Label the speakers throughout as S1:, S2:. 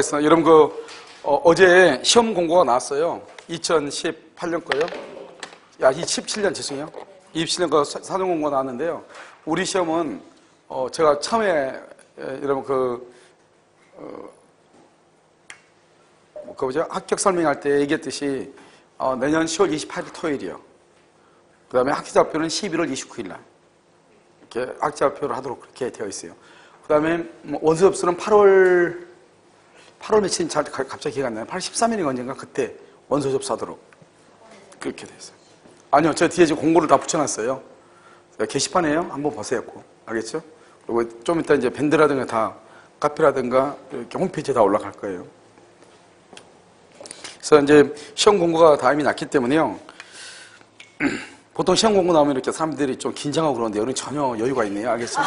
S1: 하겠습니다. 여러분 어제 시험 공고가 나왔어요. 2018년 거요. 17년 죄송해요. 27년 거 사전 공고가 나왔는데요. 우리 시험은 제가 처음에 여러분 합격 설명할 때 얘기했듯이 내년 10월 28일 토요일이요. 그 다음에 학기자 발표는 11월 29일 날 이렇게 학기자 발표를 하도록 그렇게 되어 있어요. 그 다음에 원서 접수는 8월 며칠인 잘 갑자기 기억이 안 나요. 8월 13일인가 언젠가 그때 원서 접수하도록 그렇게 되어 있어요. 아니요, 저 뒤에 지금 공고를 다 붙여놨어요. 게시판에요. 한번 보세요. 알겠죠? 그리고 좀 이따 이제 밴드라든가 다 카페라든가 이렇게 홈페이지에 다 올라갈 거예요. 그래서 이제 시험 공고가 다 이미 났기 때문에요. 보통 시험 공고 나오면 이렇게 사람들이 좀 긴장하고 그러는데 오늘 전혀 여유가 있네요. 알겠죠?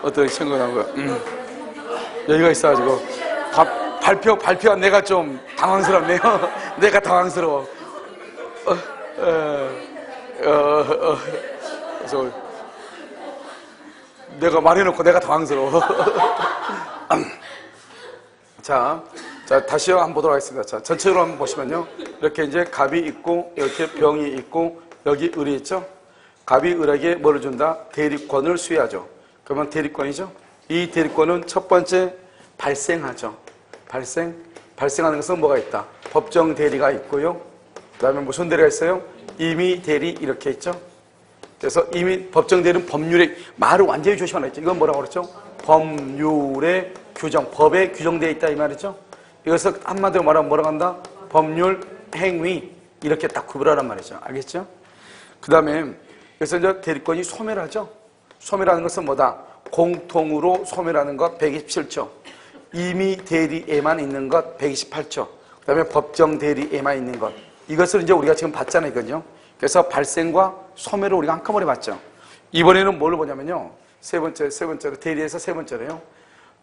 S1: 어떤 시험 공고 나온 거 여유가 있어가지고 발표가 내가 좀 당황스럽네요. 내가 당황스러워. 그래서 내가 말해놓고 내가 당황스러워. 자, 다시 한번 보도록 하겠습니다. 자, 전체적으로 한번 보시면요. 이렇게 이제 갑이 있고, 이렇게 병이 있고, 여기 을이 있죠? 갑이 을에게 뭐를 준다? 대리권을 수여하죠. 그러면 대리권이죠? 이 대리권은 첫 번째 발생하죠. 발생하는 것은 뭐가 있다? 법정 대리가 있고요. 그 다음에 무슨 대리가 있어요? 임의 대리 이렇게 있죠. 그래서 이미 법정 대리는 법률에 말을 완전히 조심하라 했죠. 이건 뭐라고 그랬죠? 법률의 규정, 법에 규정되어 있다 이 말이죠. 이것을 한마디로 말하면 뭐라고 한다? 법률, 행위 이렇게 딱 구별하란 말이죠. 알겠죠? 그 다음에 그래서 이제 대리권이 소멸하죠. 소멸하는 것은 뭐다? 공통으로 소멸하는 것 127조, 임의 대리에만 있는 것 128조, 그 다음에 법정 대리에만 있는 것. 이것을 이제 우리가 지금 봤잖아요, 이건요. 그래서 발생과 소멸을 우리가 한꺼번에 봤죠. 이번에는 뭘 보냐면요. 세 번째로 대리에서 세 번째로요.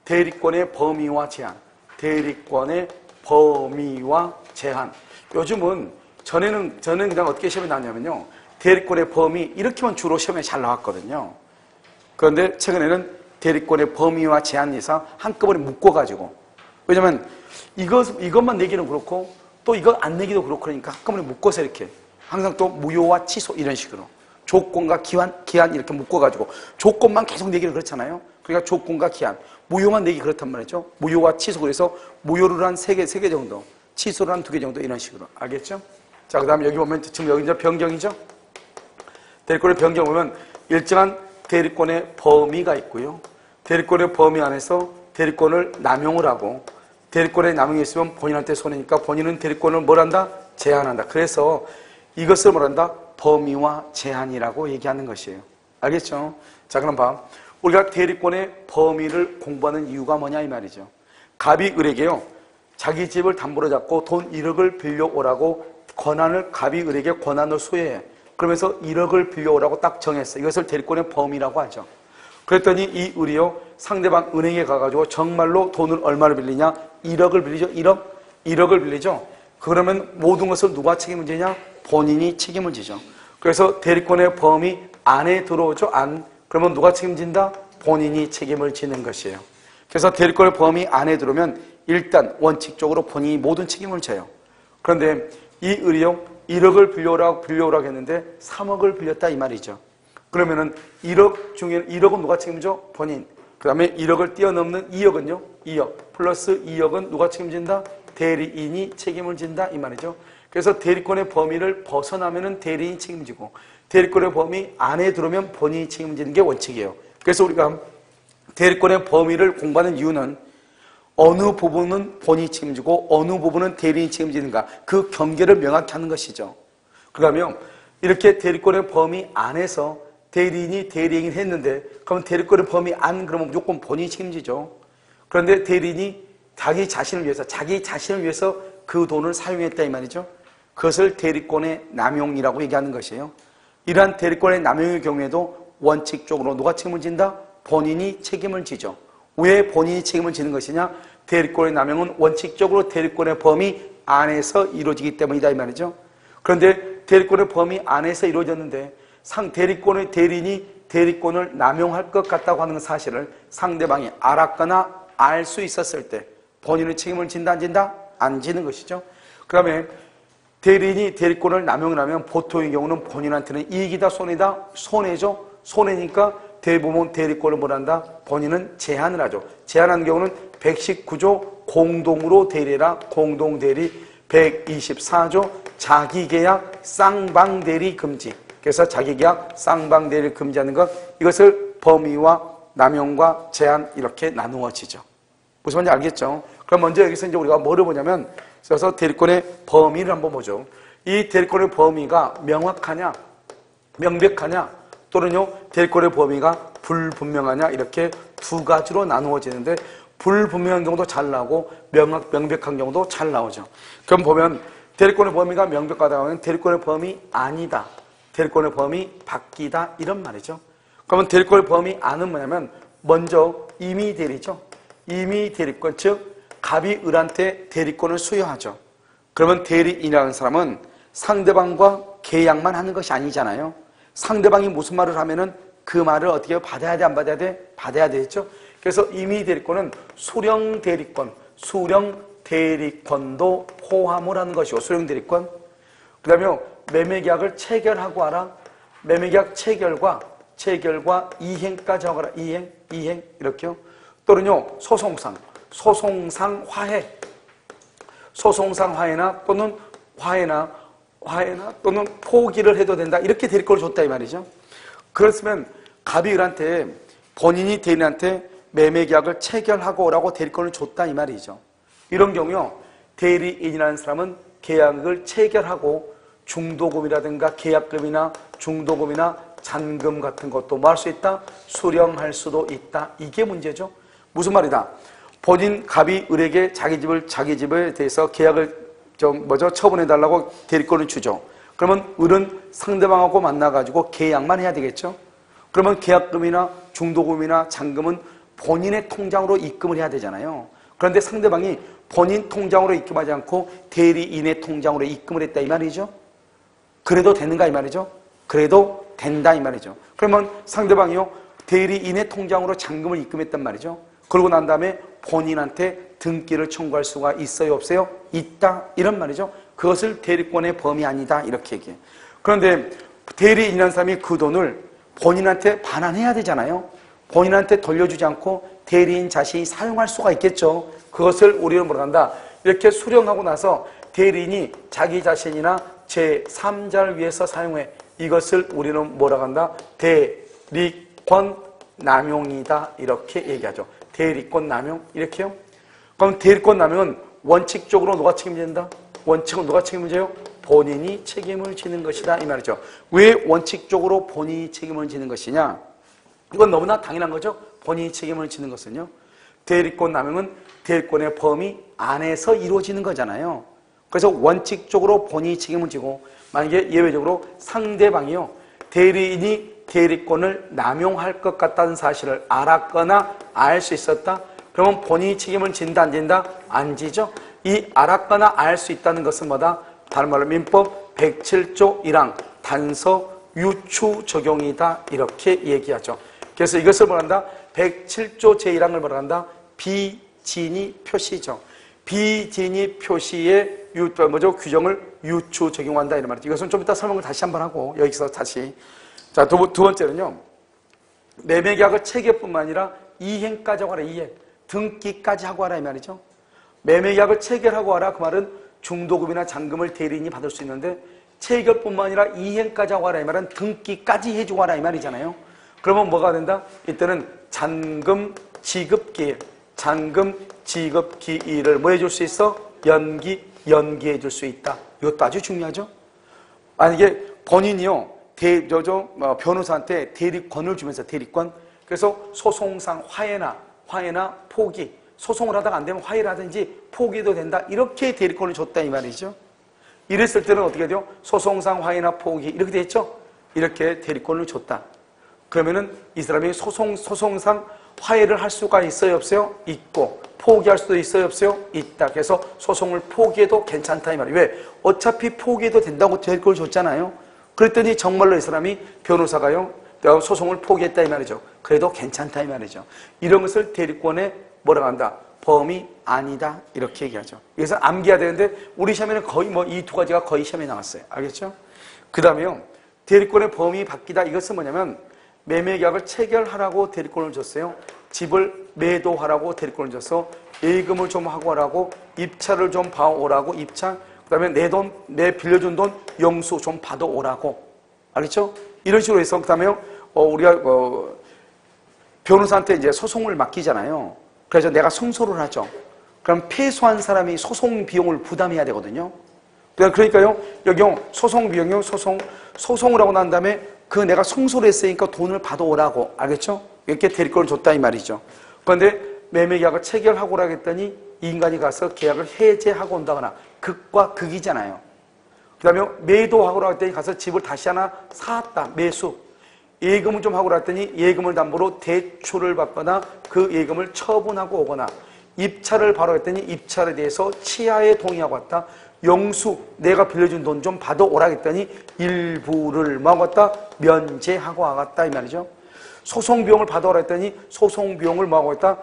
S1: 대리권의 범위와 제한. 대리권의 범위와 제한. 요즘은 저는 그냥 어떻게 시험에 나왔냐면요. 대리권의 범위 이렇게만 주로 시험에 잘 나왔거든요. 그런데 최근에는 대리권의 범위와 제한 이상 한꺼번에 묶어가지고. 왜냐면 이것만 내기는 그렇고 또 이거 안 내기도 그렇고 그러니까 한꺼번에 묶어서 이렇게 항상 또 무효와 취소 이런 식으로 조건과 기한 이렇게 묶어가지고 조건만 계속 내기는 그렇잖아요. 그러니까 조건과 기한, 무효만 내기 그렇단 말이죠. 무효와 취소. 그래서 무효를 한 3개 정도, 취소를 한 2개 정도 이런 식으로. 알겠죠? 자, 그 다음에 여기 보면 지금 여기 이제 변경이죠. 대리권의 변경 보면 일정한 대리권의 범위가 있고요. 대리권의 범위 안에서 대리권을 남용을 하고 대리권의 남용이 있으면 본인한테 손해니까 본인은 대리권을 뭘 한다? 제한한다. 그래서 이것을 뭐란다? 범위와 제한이라고 얘기하는 것이에요. 알겠죠? 자, 그럼 봐. 우리가 대리권의 범위를 공부하는 이유가 뭐냐 이 말이죠. 갑이 을에게요. 자기 집을 담보로 잡고 돈 1억을 빌려오라고 갑이 을에게 권한을 수여해. 그러면서 1억을 빌려오라고 딱 정했어. 이것을 대리권의 범위라고 하죠. 그랬더니 이 을이요. 상대방 은행에 가가지고 정말로 돈을 얼마를 빌리냐? 1억을 빌리죠. 1억을 빌리죠. 그러면 모든 것을 누가 책임을 지냐? 본인이 책임을 지죠. 그래서 대리권의 범위 안에 들어오죠. 그러면 누가 책임진다? 본인이 책임을 지는 것이에요. 그래서 대리권의 범위 안에 들어오면 일단 원칙적으로 본인이 모든 책임을 져요. 그런데 이 을이요. 1억을 빌려오라고 했는데 3억을 빌렸다 이 말이죠. 그러면은 1억 중에 1억은 누가 책임져? 본인. 그 다음에 1억을 뛰어넘는 2억은요? 2억. 플러스 2억은 누가 책임진다? 대리인이 책임을 진다 이 말이죠. 그래서 대리권의 범위를 벗어나면은 대리인이 책임지고 대리권의 범위 안에 들어오면 본인이 책임지는 게 원칙이에요. 그래서 우리가 대리권의 범위를 공부하는 이유는 어느 부분은 본인이 책임지고 어느 부분은 대리인이 책임지는가 그 경계를 명확히 하는 것이죠. 그러면 이렇게 대리권의 범위 안에서 대리인이 대리행위를 했는데 그러면 대리권의 범위 안 그러면 무조건 본인이 책임지죠. 그런데 대리인이 자기 자신을 위해서 그 돈을 사용했다 이 말이죠. 그것을 대리권의 남용이라고 얘기하는 것이에요. 이러한 대리권의 남용의 경우에도 원칙적으로 누가 책임을 진다? 본인이 책임을 지죠. 왜 본인이 책임을 지는 것이냐? 대리권의 남용은 원칙적으로 대리권의 범위 안에서 이루어지기 때문이다 이 말이죠. 그런데 대리권의 범위 안에서 이루어졌는데 대리인이 대리권을 남용할 것 같다고 하는 사실을 상대방이 알았거나 알 수 있었을 때 본인의 책임을 진다 안 진다? 안 지는 것이죠. 그 다음에 대리인이 대리권을 남용을 하면 보통의 경우는 본인한테는 이익이다 손해다? 손해죠. 손해니까 대부분 대리권을 뭘 한다? 본인은 제한을 하죠. 제한하는 경우는 119조 공동으로 대리해라. 공동대리 124조 자기계약 쌍방대리 금지. 그래서 자기계약 쌍방대리를 금지하는 것, 이것을 범위와 남용과 제한 이렇게 나누어지죠. 무슨 말인지 알겠죠? 그럼 먼저 여기서 이제 우리가 뭐를 보냐면, 그래서 대리권의 범위를 한번 보죠. 이 대리권의 범위가 명확하냐, 명백하냐, 또는요 대리권의 범위가 불분명하냐, 이렇게 두 가지로 나누어지는데, 불분명한 경우도 잘 나오고 명백한 경우도 잘 나오죠. 그럼 보면 대리권의 범위가 명백하다고 하면 대리권의 범위 아니다, 대리권의 범위 바뀌다, 이런 말이죠. 그러면 대리권의 범위 안은 뭐냐면, 먼저 임의대리죠. 임의대리권, 즉 갑이 을한테 대리권을 수여하죠. 그러면 대리인이라는 사람은 상대방과 계약만 하는 것이 아니잖아요. 상대방이 무슨 말을 하면은 그 말을 어떻게 받아야 돼, 안 받아야 돼? 받아야 되겠죠. 그래서 임의대리권은 수령대리권, 수령대리권도 포함을 하는 것이고, 수령대리권. 그 다음에 매매계약을 체결하고 하라. 매매계약 체결과 이행까지 하고 하라. 이행 이렇게요. 또는요 소송상 화해, 소송상 화해나 또는 화해나 또는 포기를 해도 된다, 이렇게 대리권을 줬다 이 말이죠. 그렇으면 갑이 을한테, 본인이 대리인한테 매매계약을 체결하고 오라고 대리권을 줬다 이 말이죠. 이런 경우요 대리인이라는 사람은 계약을 체결하고 중도금이라든가 계약금이나 중도금이나 잔금 같은 것도 뭐 할 수 있다? 수령할 수도 있다. 이게 문제죠. 무슨 말이다? 본인 갑이 을에게 자기 집에 대해서 계약을 처분해달라고 대리권을 주죠. 그러면 을은 상대방하고 만나가지고 계약만 해야 되겠죠. 그러면 계약금이나 중도금이나 잔금은 본인의 통장으로 입금을 해야 되잖아요. 그런데 상대방이 본인 통장으로 입금하지 않고 대리인의 통장으로 입금을 했다 이 말이죠. 그래도 되는가 이 말이죠. 그래도 된다 이 말이죠. 그러면 상대방이요 대리인의 통장으로 잔금을 입금했단 말이죠. 그러고 난 다음에 본인한테 등기를 청구할 수가 있어요 없어요? 있다, 이런 말이죠. 그것을 대리권의 범위 아니다, 이렇게 얘기해요. 그런데 대리인이라는 사람이 그 돈을 본인한테 반환해야 되잖아요. 본인한테 돌려주지 않고 대리인 자신이 사용할 수가 있겠죠. 그것을 우리는 뭐라 한다? 이렇게 수령하고 나서 대리인이 자기 자신이나 제3자를 위해서 사용해. 이것을 우리는 뭐라 한다? 대리권 남용이다, 이렇게 얘기하죠. 대리권 남용, 이렇게요. 그럼 대리권 남용은 원칙적으로 누가 책임진다? 원칙은 누가 책임을 져요? 본인이 책임을 지는 것이다, 이 말이죠. 왜 원칙적으로 본인이 책임을 지는 것이냐? 이건 너무나 당연한 거죠. 본인이 책임을 지는 것은요, 대리권 남용은 대리권의 범위 안에서 이루어지는 거잖아요. 그래서 원칙적으로 본인이 책임을 지고, 만약에 예외적으로 상대방이요 대리인이 대리권을 남용할 것 같다는 사실을 알았거나 알 수 있었다, 그러면 본인이 책임을 진다 안 진다? 안 지죠. 이 알았거나 알 수 있다는 것은 뭐다? 다른 말로 민법 107조 1항 단서 유추 적용이다, 이렇게 얘기하죠. 그래서 이것을 뭐란다? 107조 제1항을 뭐란다? 비진의 표시죠. 비진의 표시의 규정을 유추 적용한다, 이런 말이죠. 이것은 좀 이따 설명을 다시 한번 하고, 여기서 다시. 자, 두 번째는요, 매매계약을 체결뿐만 아니라 이행까지 하고 하라, 이행. 등기까지 하고 하라, 이 말이죠. 매매계약을 체결하고 하라, 그 말은 중도금이나 잔금을 대리인이 받을 수 있는데, 체결뿐만 아니라 이행까지 하고 하라, 이 말은 등기까지 해주고 하라, 이 말이잖아요. 그러면 뭐가 된다? 이때는 잔금 지급기일, 잔금 지급기일을 뭐 해줄 수 있어? 연기해 줄 수 있다. 이것도 아주 중요하죠. 만약에 본인이요 변호사한테 대리권을 주면서, 대리권, 그래서 소송상 화해나 포기, 소송을 하다가 안 되면 화해를 하든지 포기도 된다, 이렇게 대리권을 줬다 이 말이죠. 이랬을 때는 어떻게 돼요? 소송상 화해나 포기 이렇게 됐죠. 이렇게 대리권을 줬다. 그러면은 이 사람이 소송상 화해를 할 수가 있어요 없어요? 있고, 포기할 수도 있어요 없어요? 있다. 그래서 소송을 포기해도 괜찮다 이 말이에요. 왜? 어차피 포기해도 된다고 대리권을 줬잖아요. 그랬더니 정말로 이 사람이, 변호사가요 소송을 포기했다 이 말이죠. 그래도 괜찮다 이 말이죠. 이런 것을 대리권의 뭐라고 한다? 범위 아니다. 이렇게 얘기하죠. 그래서 암기해야 되는데 우리 시험에는 거의 뭐 이 두 가지가 거의 시험에 나왔어요. 알겠죠? 그 다음에요. 대리권의 범위 바뀌다. 이것은 뭐냐면 매매계약을 체결하라고 대리권을 줬어요. 집을 매도하라고 대리권을 줘서 예금을 좀 하고 오라고, 입차를 좀 봐오라고, 입차. 그 다음에 내 돈, 내 빌려준 돈 영수 좀 받아오라고. 알겠죠? 이런 식으로 해서, 그 다음에 우리가 변호사한테 이제 소송을 맡기잖아요. 그래서 내가 승소를 하죠. 그럼 패소한 사람이 소송 비용을 부담해야 되거든요. 그러니까요, 여기요, 소송 비용이요, 소송을 하고 난 다음에 그 내가 승소를 했으니까 돈을 받아오라고. 알겠죠? 이렇게 대리권을 줬다 이 말이죠. 그런데 매매계약을 체결하고 오라고 했더니 이 인간이 가서 계약을 해제하고 온다거나 극과 극이잖아요. 그 다음에 매도하고 오라고 했더니 가서 집을 다시 하나 사왔다. 매수. 예금을 좀 하고 오라고 했더니 예금을 담보로 대출을 받거나 그 예금을 처분하고 오거나, 입차를 바로 했더니 입차에 대해서 치하에 동의하고 왔다. 영수, 내가 빌려준 돈 좀 받아오라 했더니 일부를 먹었다. 면제하고 와갔다 이 말이죠. 소송 비용을 받아오라 했더니 소송 비용을 뭐하고 왔다?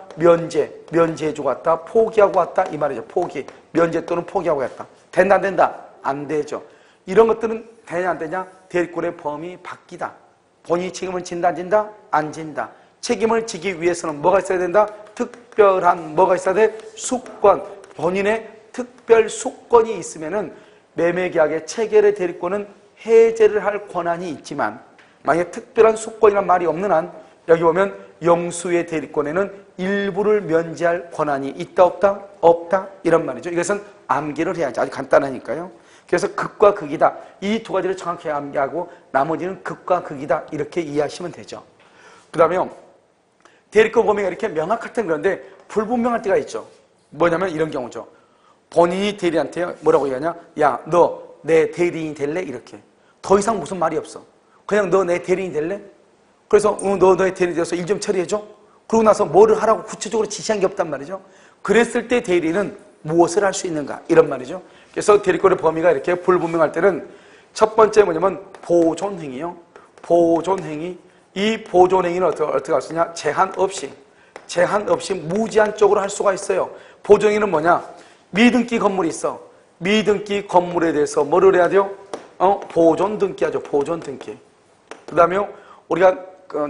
S1: 면제해주고 왔다. 포기하고 왔다 이 말이죠. 포기, 면제 또는 포기하고 왔다. 된다 안 된다? 안 되죠. 이런 것들은 되냐 안 되냐? 대리권의 범위 바뀌다. 본인이 책임을 진다 안 진다? 안 진다. 책임을 지기 위해서는 뭐가 있어야 된다? 특별한 뭐가 있어야 돼? 수권. 본인의 특별 수권이 있으면은 매매계약의 체결의 대리권은 해제를 할 권한이 있지만, 만약에 특별한 수권이란 말이 없는 한 여기 보면 영수의 대리권에는 일부를 면제할 권한이 있다 없다? 없다 이런 말이죠. 이것은 암기를 해야지. 아주 간단하니까요. 그래서 극과 극이다. 이 두 가지를 정확히 암기하고 나머지는 극과 극이다 이렇게 이해하시면 되죠. 그 다음에 대리권 범위가 이렇게 명확할 땐 그런데 불분명할 때가 있죠. 뭐냐면 이런 경우죠. 본인이 대리한테 뭐라고 얘기하냐? 야, 너 내 대리인이 될래? 이렇게. 더 이상 무슨 말이 없어. 그냥 너 내 대리인이 될래? 그래서 너 너의 대리인이 돼서 일 좀 처리해줘? 그러고 나서 뭐를 하라고 구체적으로 지시한 게 없단 말이죠. 그랬을 때 대리인은 무엇을 할 수 있는가? 이런 말이죠. 그래서 대리권의 범위가 이렇게 불분명할 때는 첫 번째 뭐냐면 보존행위요. 보존행위. 이 보존행위는 어떻게 할 수 있냐? 제한 없이 무제한적으로 할 수가 있어요. 보존행위는 뭐냐? 미등기 건물이 있어. 미등기 건물에 대해서 뭐를 해야 돼요? 보존 등기하죠. 보존 등기. 그 다음에 우리가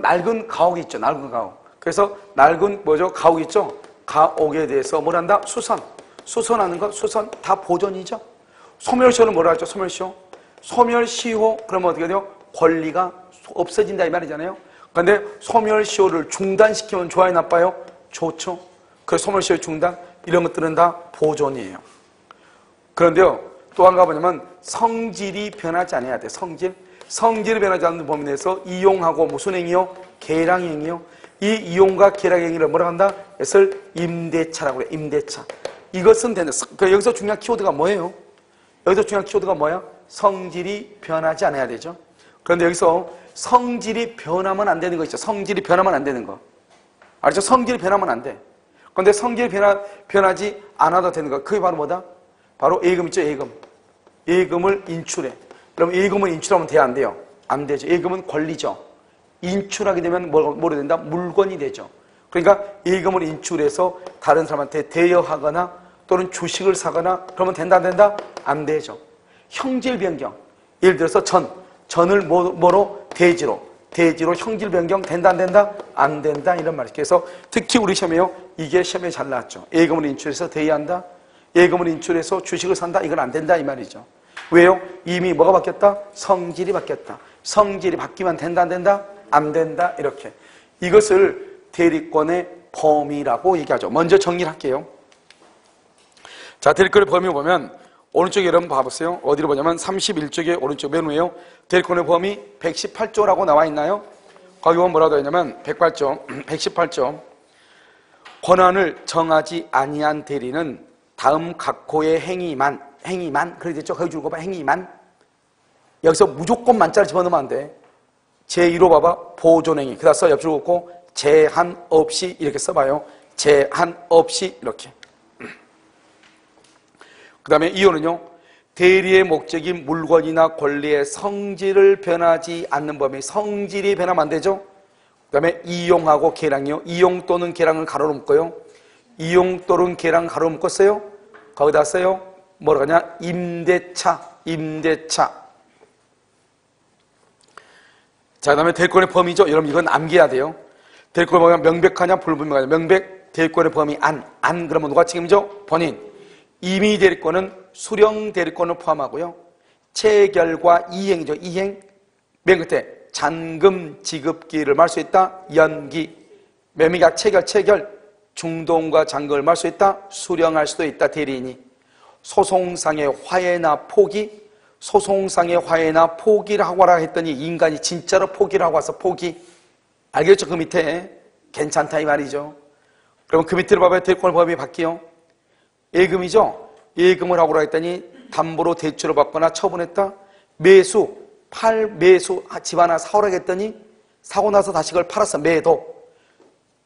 S1: 낡은 가옥이 있죠. 낡은 가옥. 그래서 낡은 뭐죠? 가옥 있죠? 가옥에 대해서 뭘 한다? 수선하는 거, 수선 다 보존이죠. 소멸시효는 뭐라 하죠? 소멸시효. 소멸시효 그러면 어떻게 돼요? 권리가 없어진다 이 말이잖아요. 그런데 소멸시효를 중단시키면 좋아요, 나빠요? 좋죠. 그래서 소멸시효 중단 이런 것들은 다 보존이에요. 그런데요, 또 한 가지 뭐냐면 성질이 변하지 않아야 돼. 성질이 변하지 않는 범위 내에서 이용하고 무슨 행위요? 계량행위요. 이 이용과 계량행위를 뭐라고 한다? 이것을 임대차라고 그래. 임대차. 이것은 된다. 여기서 중요한 키워드가 뭐예요? 여기서 중요한 키워드가 뭐야? 성질이 변하지 않아야 되죠. 그런데 여기서 성질이 변하면 안 되는 거 있죠. 성질이 변하면 안 되는 거. 알죠? 성질이 변하면 안 돼. 그런데 성질이 변하지 않아도 되는 거. 그게 바로 뭐다? 바로 예금 있죠, 예금. 예금을 인출해. 그럼 예금을 인출하면 돼야 안 돼요? 안 되죠. 예금은 권리죠. 인출하게 되면 뭐로 된다? 물건이 되죠. 그러니까 예금을 인출해서 다른 사람한테 대여하거나 또는 주식을 사거나 그러면 된다 안 된다? 안 되죠. 형질 변경. 예를 들어서 전을 뭐로? 대지로 형질 변경 된다 안 된다? 안 된다 이런 말이죠. 그래서 특히 우리 시험에요. 이게 시험에 잘 나왔죠. 예금을 인출해서 대여한다. 예금을 인출해서 주식을 산다. 이건 안 된다 이 말이죠. 왜요? 이미 뭐가 바뀌었다? 성질이 바뀌었다. 성질이 바뀌면 된다 안 된다? 안 된다 이렇게. 이것을 대리권의 범위라고 얘기하죠. 먼저 정리를 할게요. 자, 대리권의 범위 보면 오른쪽에 여러분 봐보세요. 어디로 보냐면 31쪽에 오른쪽 맨 위에요. 대리권의 범위 118조라고 나와 있나요? 거기 보면 뭐라고 되어 있냐면 118조 권한을 정하지 아니한 대리는 다음 각호의 행위만 그래 됐죠? 거기 줄거 봐. 행위만. 여기서 무조건 만자를 집어넣으면 안 돼. 제1호 봐봐. 보존행위. 그다 써 옆줄 긋고 제한 없이 이렇게 써봐요. 제한 없이 이렇게. 그 다음에 2호는요. 대리의 목적인 물건이나 권리의 성질을 변하지 않는 범위. 성질이 변하면 안 되죠. 그 다음에 이용하고 계량이요. 이용 또는 계량을 가로로 묶어요. 이용 또는 계량 가로 묶었어요. 거기다 써요. 뭐라고 하냐? 임대차, 임대차. 자, 그 다음에 대리권의 범위죠. 여러분 이건 암기해야 돼요. 대리권의 범위가 명백하냐 불분명하냐. 명백, 대리권의 범위 안 그러면 누가 책임져? 본인. 임의 대리권은 수령 대리권을 포함하고요. 체결과 이행이죠. 이행. 맨 끝에 잔금 지급기를 말 수 있다. 연기. 매매계약 체결. 중동과 잔금을 말 수 있다. 수령할 수도 있다. 대리인이. 소송상의 화해나 포기. 소송상의 화해나 포기를 하고 와라 했더니 인간이 진짜로 포기를 하고 와서 포기. 알겠죠? 그 밑에 괜찮다 이 말이죠. 그러면 그 밑에를 봐봐요. 대리권의 범위 바뀌요. 예금이죠. 예금을 하고 오라 했더니 담보로 대출을 받거나 처분했다. 매수, 매수 집 하나 사오라 했더니 사고 나서 다시 그걸 팔았어. 매도.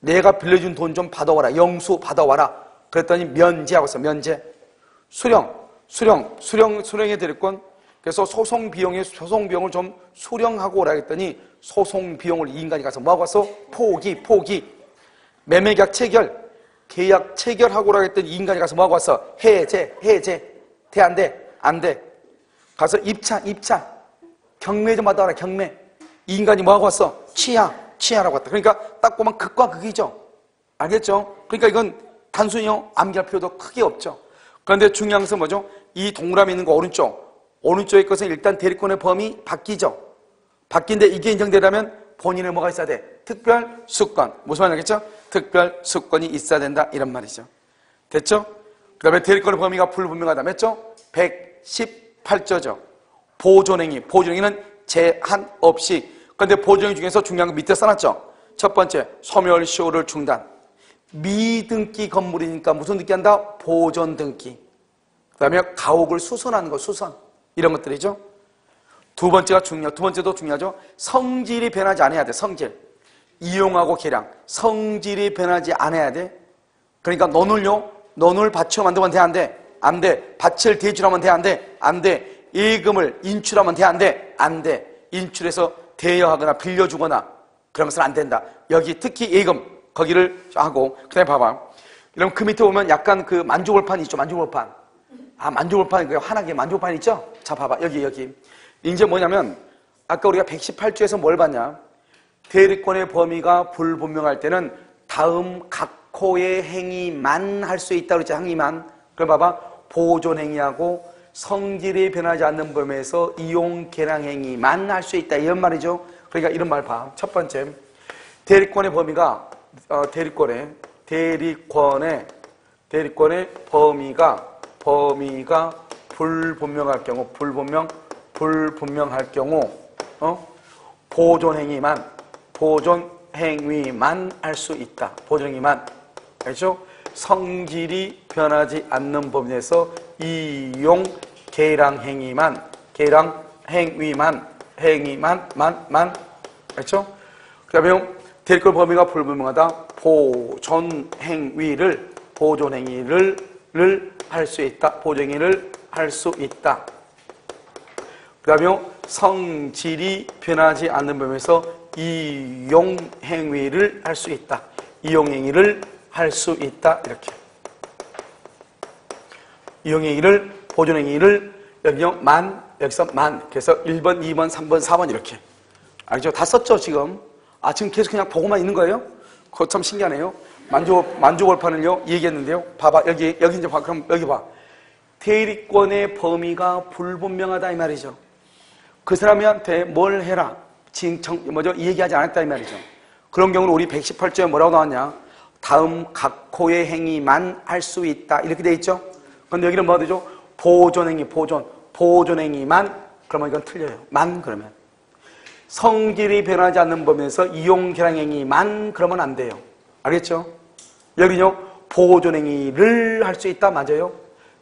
S1: 내가 빌려준 돈 좀 받아와라. 영수 받아와라. 그랬더니 면제하고 있어. 면제. 수령의 대리권. 그래서 소송 비용을 좀 수령하고 오라 했더니 소송 비용을 인간이 가서 뭐하고 와서 포기. 매매계약 계약 체결하고 오라 했더니 인간이 가서 뭐하고 왔어? 해제. 돼, 안 돼? 안 돼. 가서 입차. 경매 좀 받아와라, 경매. 인간이 뭐하고 왔어? 취하라고 왔다. 그러니까 딱 보면 극과 극이죠. 알겠죠? 그러니까 이건 단순히요, 암기할 필요도 크게 없죠. 그런데 중요한 것은 뭐죠? 이 동그라미 있는 거 오른쪽의 것은 일단 대리권의 범위 바뀌죠. 바뀐데 이게 인정되려면 본인의 뭐가 있어야 돼? 특별 수권. 무슨 말인지 알겠죠? 특별 수권이 있어야 된다. 이런 말이죠. 됐죠? 그 다음에 대리권의 범위가 불분명하다. 몇죠? 118조죠. 보존행위는 제한 없이. 그런데 보존행위 중에서 중요한 거 밑에 써놨죠? 첫 번째, 소멸시효를 중단. 미등기 건물이니까 무슨 등기 한다? 보존등기. 그 다음에 가옥을 수선하는 거, 수선. 이런 것들이죠. 두 번째도 중요하죠. 성질이 변하지 않아야 돼. 성질. 이용하고 계량. 성질이 변하지 않아야 돼. 그러니까 너눌 밭으로 만들면 돼, 안 돼? 안 돼. 밭을 대주하면 돼, 안 돼? 안 돼. 예금을 인출하면 돼, 안 돼? 안 돼. 인출해서 대여하거나 빌려주거나 그런 것은 안 된다. 여기 특히 예금 거기를 하고. 그다음에 봐봐. 그럼 그 밑에 보면 약간 그 만주골판이 있죠. 만주골판. 만주골판, 그 하나의 만주골판 있죠? 자, 봐봐. 여기. 이제 뭐냐면, 아까 우리가 118조에서 뭘 봤냐? 대리권의 범위가 불분명할 때는 다음 각호의 행위만 할 수 있다고 그랬죠. 행위만. 그럼 봐봐. 보존행위하고 성질이 변하지 않는 범위에서 이용 계량 행위만 할 수 있다. 이런 말이죠. 그러니까 이런 말 봐. 첫 번째. 대리권의 범위가, 대리권의 범위가 불분명할 경우, 불분명할 경우, 보존행위만 할 수 있다. 보존행위만. 알죠? 성질이 변하지 않는 범위에서 이용 계량 행위만. 알죠? 그 다음에 대리권 범위가 불분명하다. 보존행위를 할 수 있다. 보존행위를 할 수 있다. 그 다음에 성질이 변하지 않는 범위에서 이용행위를 할 수 있다. 이용행위를 할 수 있다. 이렇게. 이용행위를, 보존행위를, 여기서 만. 그래서 1번, 2번, 3번, 4번 이렇게. 알죠? 다 썼죠, 지금? 지금 계속 그냥 보고만 있는 거예요? 그거 참 신기하네요. 만주골판을요, 얘기했는데요. 봐봐, 여기 이제 봐. 그럼 여기 봐. 대리권의 범위가 불분명하다, 이 말이죠. 그 사람한테 뭘 해라. 얘기하지 않았다, 이 말이죠. 그런 경우는 우리 118조에 뭐라고 나왔냐? 다음 각호의 행위만 할 수 있다. 이렇게 돼 있죠? 근데 여기는 뭐가 되죠? 보존행위만. 그러면 이건 틀려요. 그러면. 성질이 변하지 않는 범위에서 이용계량행위만 그러면 안 돼요. 알겠죠? 여기는요, 보존행위를 할 수 있다. 맞아요?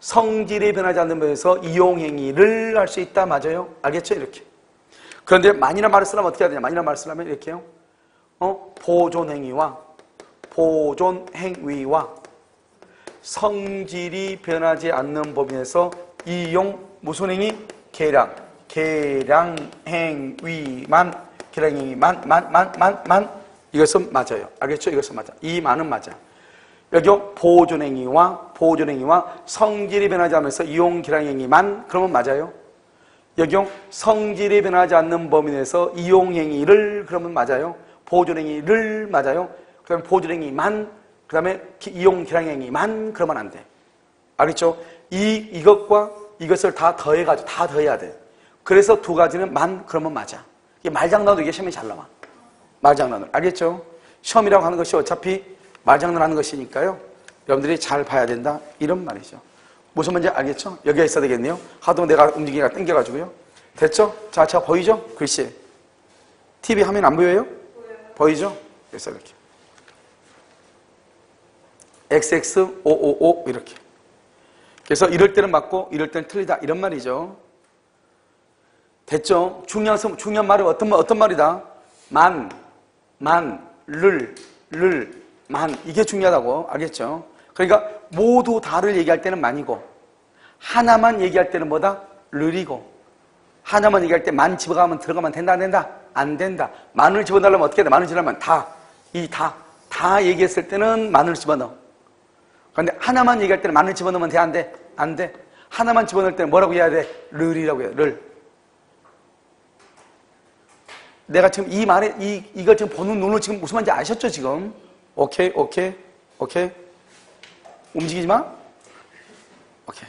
S1: 성질이 변하지 않는 범위에서 이용행위를 할 수 있다. 맞아요? 알겠죠? 이렇게. 그런데 만이나 말을 쓰려면 어떻게 해야 되냐? 만이나 말을 쓰려면 이렇게요. 보존행위와 성질이 변하지 않는 범위에서 이용 무슨 행위? 계량행위만 이것은 맞아요. 알겠죠? 이것은 맞아. 이 만은 맞아. 여기요 보존행위와 성질이 변하지 않으면서 이용기량행위만 그러면 맞아요? 여기요 성질이 변하지 않는 범위 내에서 이용행위를 그러면 맞아요? 보존행위를 맞아요? 그 다음에 보존행위만 그 다음에 이용기량행위만 그러면 안 돼. 알겠죠? 이것과 이것을 다 더해가지고 다 더해야 돼. 그래서 두 가지는 만 그러면 맞아. 이게 말장난도 이게 시험에 잘 나와. 말장난을 알겠죠? 시험이라고 하는 것이 어차피 말장난하는 것이니까요. 여러분들이 잘 봐야 된다 이런 말이죠. 무슨 말인지 알겠죠? 여기가 있어야 되겠네요. 하도 내가 움직이기가 땡겨가지고요. 됐죠? 자, 보이죠? 글씨. TV 화면 안 보여요? 보이죠? 그래서 이렇게 XX555 이렇게. 그래서 이럴 때는 맞고 이럴 때는 틀리다 이런 말이죠. 됐죠? 중요한 말은 어떤 말이다? 만, 를, 만 이게 중요하다고 알겠죠? 그러니까 모두 다를 얘기할 때는 만이고 하나만 얘기할 때는 뭐다? 르이고 하나만 얘기할 때 만 집어가면 들어가면 된다 안 된다? 안 된다. 만을 집어넣으려면 어떻게 돼? 만을 집어넣으면 다 얘기했을 때는 만을 집어넣어. 그런데 하나만 얘기할 때는 만을 집어넣으면 돼? 안 돼? 안 돼. 하나만 집어넣을 때는 뭐라고 해야 돼? 르이라고 해야 돼. 를. 내가 지금 이 말에 이걸 지금 보는 눈으로 지금 무슨 말인지 아셨죠 지금? 오케이. 움직이지 마. 오케이.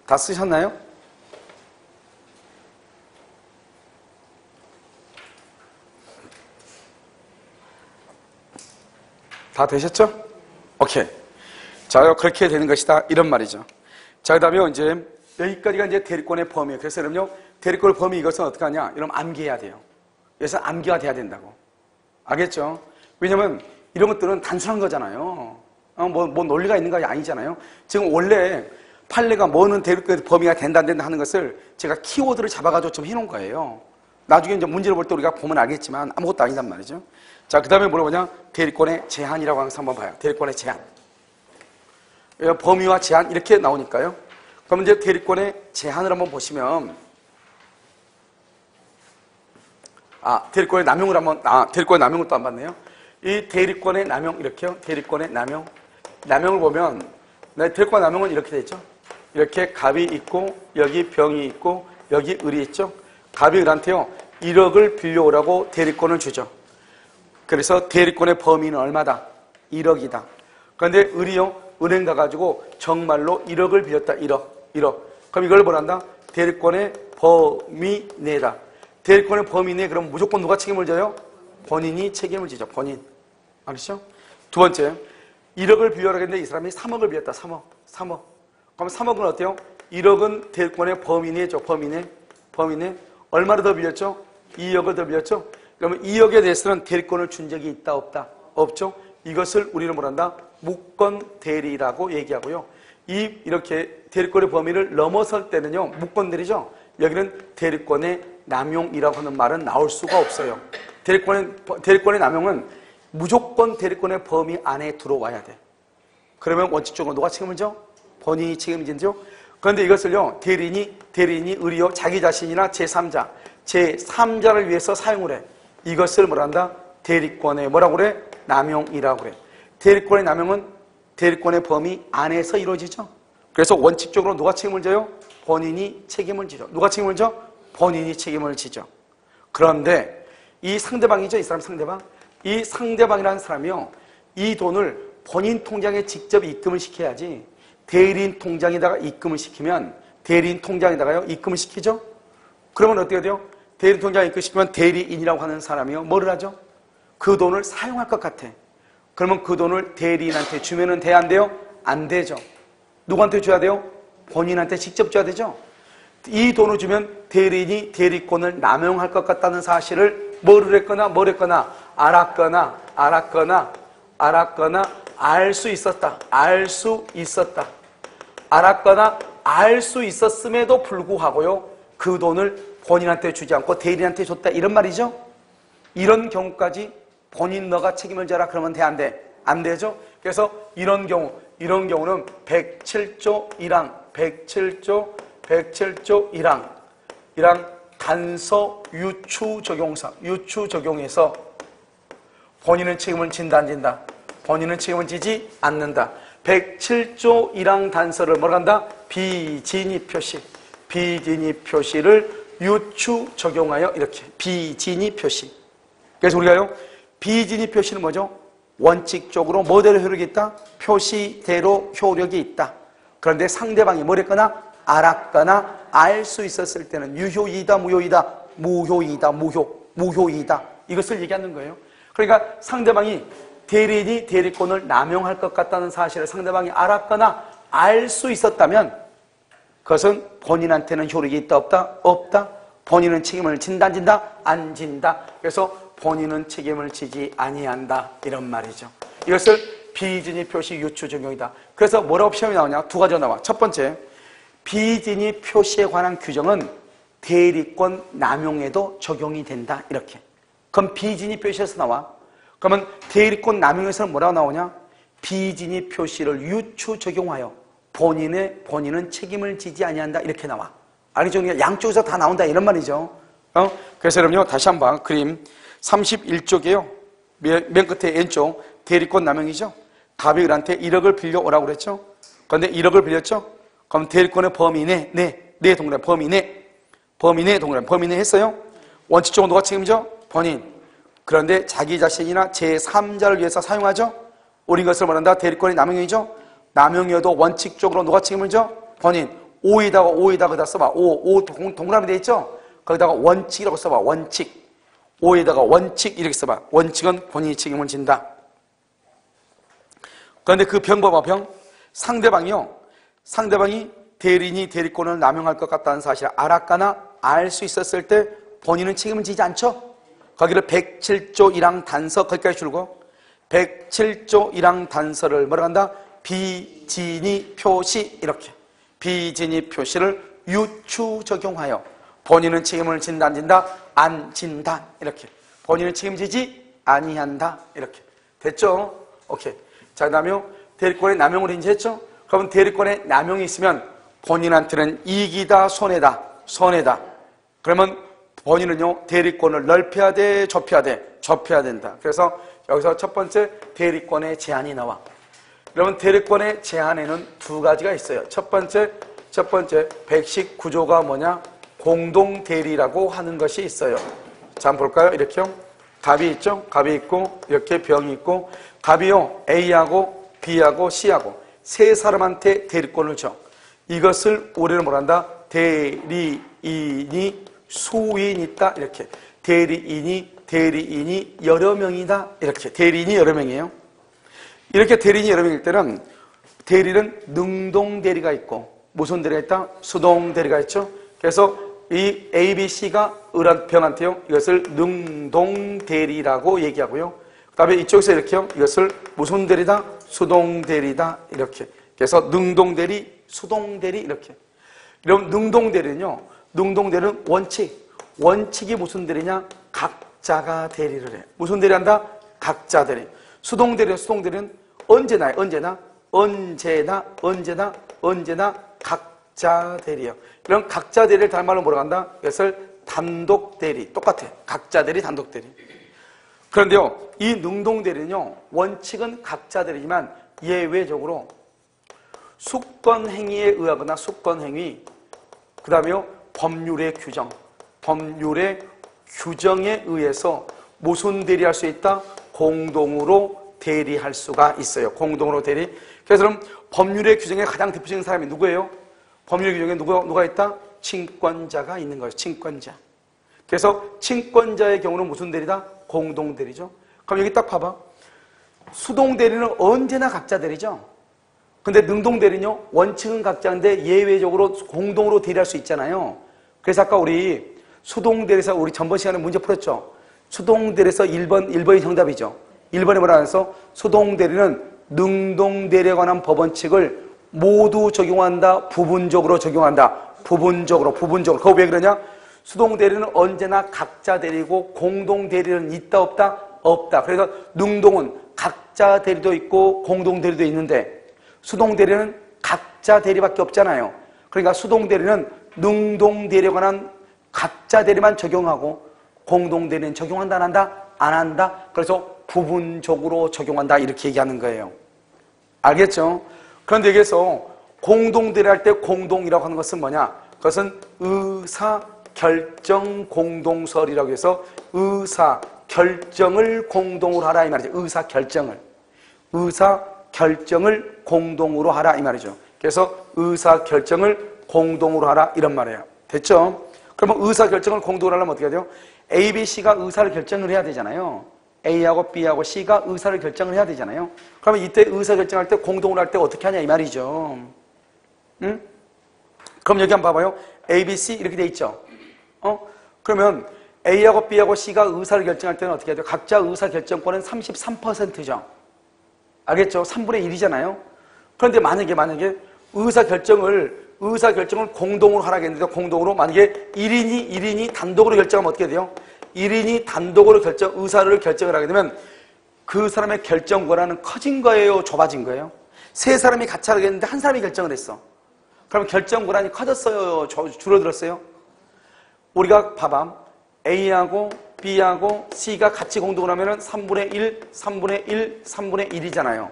S1: 다 쓰셨나요? 다 되셨죠? 오케이. 자, 그렇게 되는 것이다. 이런 말이죠. 자, 그 다음에 이제 여기까지가 이제 대리권의 범위예요. 그래서 여러분요, 대리권의 범위 이것은 어떻게 하냐? 여러분 암기해야 돼요. 그래서 암기가 돼야 된다고. 알겠죠? 왜냐면 이런 것들은 단순한 거잖아요. 뭐 논리가 있는 거 아니잖아요. 지금 원래 판례가 뭐는 대리권의 범위가 된다 안 된다 하는 것을 제가 키워드를 잡아가지고 좀 해놓은 거예요. 나중에 이제 문제를 볼 때 우리가 보면 알겠지만 아무것도 아니단 말이죠. 자, 그 다음에 뭐라고 하냐? 대리권의 제한이라고 하는 것을 한번 봐요. 대리권의 제한. 범위와 제한 이렇게 나오니까요. 그럼 이제 대리권의 제한을 한번 보시면 대리권의 남용을 대리권의 남용을 또 안 봤네요. 이 대리권의 남용 이렇게요. 대리권의 남용을 보면 대리권 남용은 이렇게 돼 있죠. 이렇게 갑이 있고 여기 병이 있고 여기 을이 있죠. 갑이 을한테요 1억을 빌려오라고 대리권을 주죠. 그래서 대리권의 범위는 얼마다? 1억이다. 그런데 을이요 은행 가가지고 정말로 1억을 빌렸다. 1억. 그럼 이걸 뭐란다? 대리권의 범위 내다. 대리권의 범위 내 그럼 무조건 누가 책임을 져요? 본인이 책임을 지죠. 본인. 아시죠? 두 번째, 1억을 빌려라 했는데 이 사람이 3억을 빌렸다. 3억. 그럼 3억은 어때요? 1억은 대리권의 범위 내죠. 범위 내. 얼마를 더 빌렸죠? 2억을 더 빌렸죠? 그러면 2억에 대해서는 대리권을 준 적이 있다 없다? 없죠? 이것을 우리는 뭐란다? 무권 대리라고 얘기하고요. 이렇게 대리권의 범위를 넘어설 때는요, 무권 대리죠? 여기는 대리권의 남용이라고 하는 말은 나올 수가 없어요. 대리권의 남용은 무조건 대리권의 범위 안에 들어와야 돼. 그러면 원칙적으로 누가 책임을 져? 본인이 책임지죠? 그런데 이것을요, 대리인이 을이요, 자기 자신이나 제3자를 위해서 사용을 해. 이것을 뭐란다? 대리권의 뭐라고 그래? 남용이라고 그래. 대리권의 남용은 대리권의 범위 안에서 이루어지죠. 그래서 원칙적으로 누가 책임을 져요? 본인이 책임을 지죠. 누가 책임을 져? 본인이 책임을 지죠. 그런데 이 상대방이죠. 이 사람 상대방. 이 상대방이라는 사람이요. 이 돈을 본인 통장에 직접 입금을 시켜야지 대리인 통장에다가 입금을 시키면 대리인 통장에다가요. 입금을 시키죠. 그러면 어떻게 돼요? 대리인 통장에 입금시키면 대리인이라고 하는 사람이요. 뭐를 하죠? 그 돈을 사용할 것 같아. 그러면 그 돈을 대리인한테 주면은 돼야 안 돼요? 안 되죠. 누구한테 줘야 돼요? 본인한테 직접 줘야 되죠. 이 돈을 주면 대리인이 대리권을 남용할 것 같다는 사실을 뭐를 했거나 알았거나 알 수 있었다. 알았거나 알 수 있었음에도 불구하고요. 그 돈을 본인한테 주지 않고 대리인한테 줬다. 이런 말이죠. 이런 경우까지 본인 너가 책임을 져라 그러면 돼? 안 돼? 안 되죠. 그래서 이런 경우는 107조 1항 이랑 단서 유추적용에서 본인은 책임을 진다 안 진다? 본인은 책임을 지지 않는다. 107조 1항 단서를 뭐라 한다? 비진입 표시. 비진입 표시를 유추 적용하여 이렇게 비진입 표시. 그래서 우리가요, 비진입 표시는 뭐죠? 원칙적으로 뭐대로 효력이 있다? 표시대로 효력이 있다. 그런데 상대방이 뭐랬거나 알았거나 알 수 있었을 때는 유효이다, 무효이다, 무효이다, 무효이다. 이것을 얘기하는 거예요. 그러니까 상대방이 대리인이 대리권을 남용할 것 같다는 사실을 상대방이 알았거나 알 수 있었다면 그것은 본인한테는 효력이 있다, 없다? 없다. 본인은 책임을 진다, 안 진다? 안 진다. 그래서 본인은 책임을 지지 아니한다. 이런 말이죠. 이것을 비진입 표시 유추 적용이다. 그래서 뭐라고 시험이 나오냐? 두 가지가 나와. 첫 번째, 비진입 표시에 관한 규정은 대리권 남용에도 적용이 된다. 이렇게. 그럼 비진입 표시에서 나와. 그러면 대리권 남용에서는 뭐라고 나오냐? 비진입 표시를 유추 적용하여 본인은 책임을 지지 아니한다. 이렇게 나와. 아니죠? 양쪽에서 다 나온다. 이런 말이죠. 그래서 여러분요, 다시 한번 그림 31쪽이에요. 맨 끝에 왼쪽 대리권 남용이죠. 갑이 을한테 1억을 빌려오라고 그랬죠. 그런데 1억을 빌렸죠. 그럼 대리권의 범위 내 동그라미 범위 내 동그라미 범위 내 했어요. 원칙적으로 누가 책임져? 본인. 그런데 자기 자신이나 제3자를 위해서 사용하죠. 우리 것을 말한다. 대리권의 남용이죠. 남용이어도 원칙적으로 누가 책임을 져? 본인. 오에다가 거기다 써봐. 오 동그라미 돼 있죠. 거기다가 원칙이라고 써봐. 원칙. 오에다가 원칙 이렇게 써봐. 원칙은 본인이 책임을 진다. 그런데 그 병법과 병, 상대방이 대리인이 대리권을 남용할 것 같다는 사실을 알았거나 알 수 있었을 때 본인은 책임을 지지 않죠. 거기를 107조 1항 단서 거기까지 줄고 107조 1항 단서를 뭐라고 한다? 비진입 표시 이렇게 비진입 표시를 유추 적용하여 본인은 책임을 진다 안 진다? 안 진다 이렇게 본인은 책임지지 아니한다 이렇게 됐죠? 오케이. 자, 그다음에 대리권의 남용을 이제 했죠? 그러면 대리권의 남용이 있으면 본인한테는 이익이다, 손해다. 그러면 본인은요, 대리권을 넓혀야 돼, 좁혀야 돼? 좁혀야 된다. 그래서 여기서 첫 번째 대리권의 제한이 나와. 그러면 대리권의 제한에는 두 가지가 있어요. 첫 번째 119조가 뭐냐? 공동대리라고 하는 것이 있어요. 자, 한번 볼까요? 이렇게요. 갑이 있죠? 갑이 있고, 이렇게 병이 있고, 갑이요, A하고 B하고 C하고 세 사람한테 대리권을 줘. 이것을 우리는 뭐란다? 대리인이 수인 있다. 이렇게. 대리인이 여러 명이다. 이렇게. 대리인이 여러 명이에요. 이렇게 대리인이 여러 명일 때는 대리는 능동대리가 있고, 무슨 대리가 있다? 수동대리가 있죠. 그래서 이 A, B, C가 병한테요. 이것을 능동대리라고 얘기하고요. 그 다음에 이쪽에서 이렇게요. 이것을 무슨 대리다? 수동대리다. 이렇게. 그래서 능동대리, 수동대리 이렇게. 그럼 능동대리는요. 능동대리는 원칙이 무슨 대리냐? 각자가 대리를 해. 무슨 대리한다? 각자 대리. 수동대리는 언제나 각자 대리요. 이런 각자 대리를 다른 말로 뭐라고 한다? 이것을 단독 대리. 똑같아. 각자 대리, 단독 대리. 그런데요, 이 능동대리는요, 원칙은 각자 대리지만 예외적으로 수권행위에 의하거나 수권행위, 그 다음에요, 법률의 규정에 의해서 무슨 대리할 수 있다? 공동으로 대리할 수가 있어요. 공동으로 대리. 그래서 그럼 법률의 규정에 가장 대표적인 사람이 누구예요? 법률 규정에 누가 있다? 친권자가 있는 거예요. 친권자. 그래서 친권자의 경우는 무슨 대리다? 공동 대리죠. 그럼 여기 딱 봐봐. 수동 대리는 언제나 각자 대리죠. 근데 능동 대리는요, 원칙은 각자인데 예외적으로 공동으로 대리할 수 있잖아요. 그래서 아까 우리 수동 대리에서 우리 전번 시간에 문제 풀었죠. 수동 대리에서 1번이 정답이죠. 1번에 뭐라 해서 수동 대리는 능동 대리에 관한 법원칙을 모두 적용한다, 부분적으로 적용한다. 부분적으로. 그거 왜 그러냐? 수동 대리는 언제나 각자 대리고 공동 대리는 있다, 없다? 없다. 그래서 능동은 각자 대리도 있고 공동 대리도 있는데 수동 대리는 각자 대리밖에 없잖아요. 그러니까 수동 대리는 능동 대리에 관한 각자 대리만 적용하고 공동 대리는 적용한다 안 한다? 안 한다. 그래서 부분적으로 적용한다 이렇게 얘기하는 거예요. 알겠죠? 그런데 여기서 공동 대리할 때 공동이라고 하는 것은 뭐냐? 그것은 의사결정 공동설이라고 해서 의사결정을 공동으로 하라 이 말이죠. 의사결정을 공동으로 하라 이 말이죠. 그래서 의사결정을 공동으로 하라 이런 말이에요. 됐죠? 그러면 의사결정을 공동으로 하려면 어떻게 해야 돼요? A, B, C가 의사를 결정을 해야 되잖아요. A하고 B하고 C가 의사를 결정을 해야 되잖아요. 그러면 이때 의사결정할 때 공동으로 할 때 어떻게 하냐 이 말이죠. 응? 그럼 여기 한번 봐봐요. A, B, C 이렇게 돼 있죠. 그러면 A하고 B하고 C가 의사를 결정할 때는 어떻게 해야 돼요? 각자 의사결정권은 33%죠. 알겠죠? 3분의 1이잖아요. 그런데 만약에 의사결정을 공동으로 하라겠는데 공동으로 만약에 1인이 단독으로 결정하면 어떻게 돼요? 1인이 단독으로 의사를 결정을 하게 되면 그 사람의 결정 권한은 커진 거예요? 좁아진 거예요? 세 사람이 같이 하겠는데 한 사람이 결정을 했어. 그럼 결정 권한이 커졌어요? 줄어들었어요? 우리가 봐봐. A하고 B하고 C가 같이 공동을 하면 3분의 1, 3분의 1, 3분의 1이잖아요.